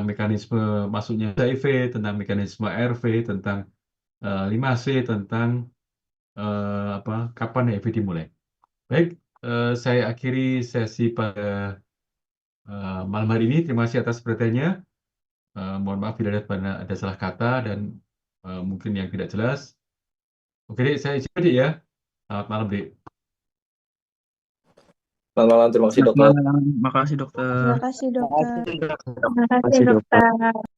mekanisme masuknya HIV, tentang mekanisme ARV, tentang 5C, tentang kapan HIV dimulai. Baik, saya akhiri sesi pada malam hari ini. Terima kasih atas perhatiannya. Mohon maaf bila ada salah kata dan mungkin yang tidak jelas. Oke, Dik, saya izin, Dik, ya. Selamat malam, Dik. Selamat malam, terima kasih dokter. Terima kasih dokter. Terima kasih dokter. Terima kasih dokter.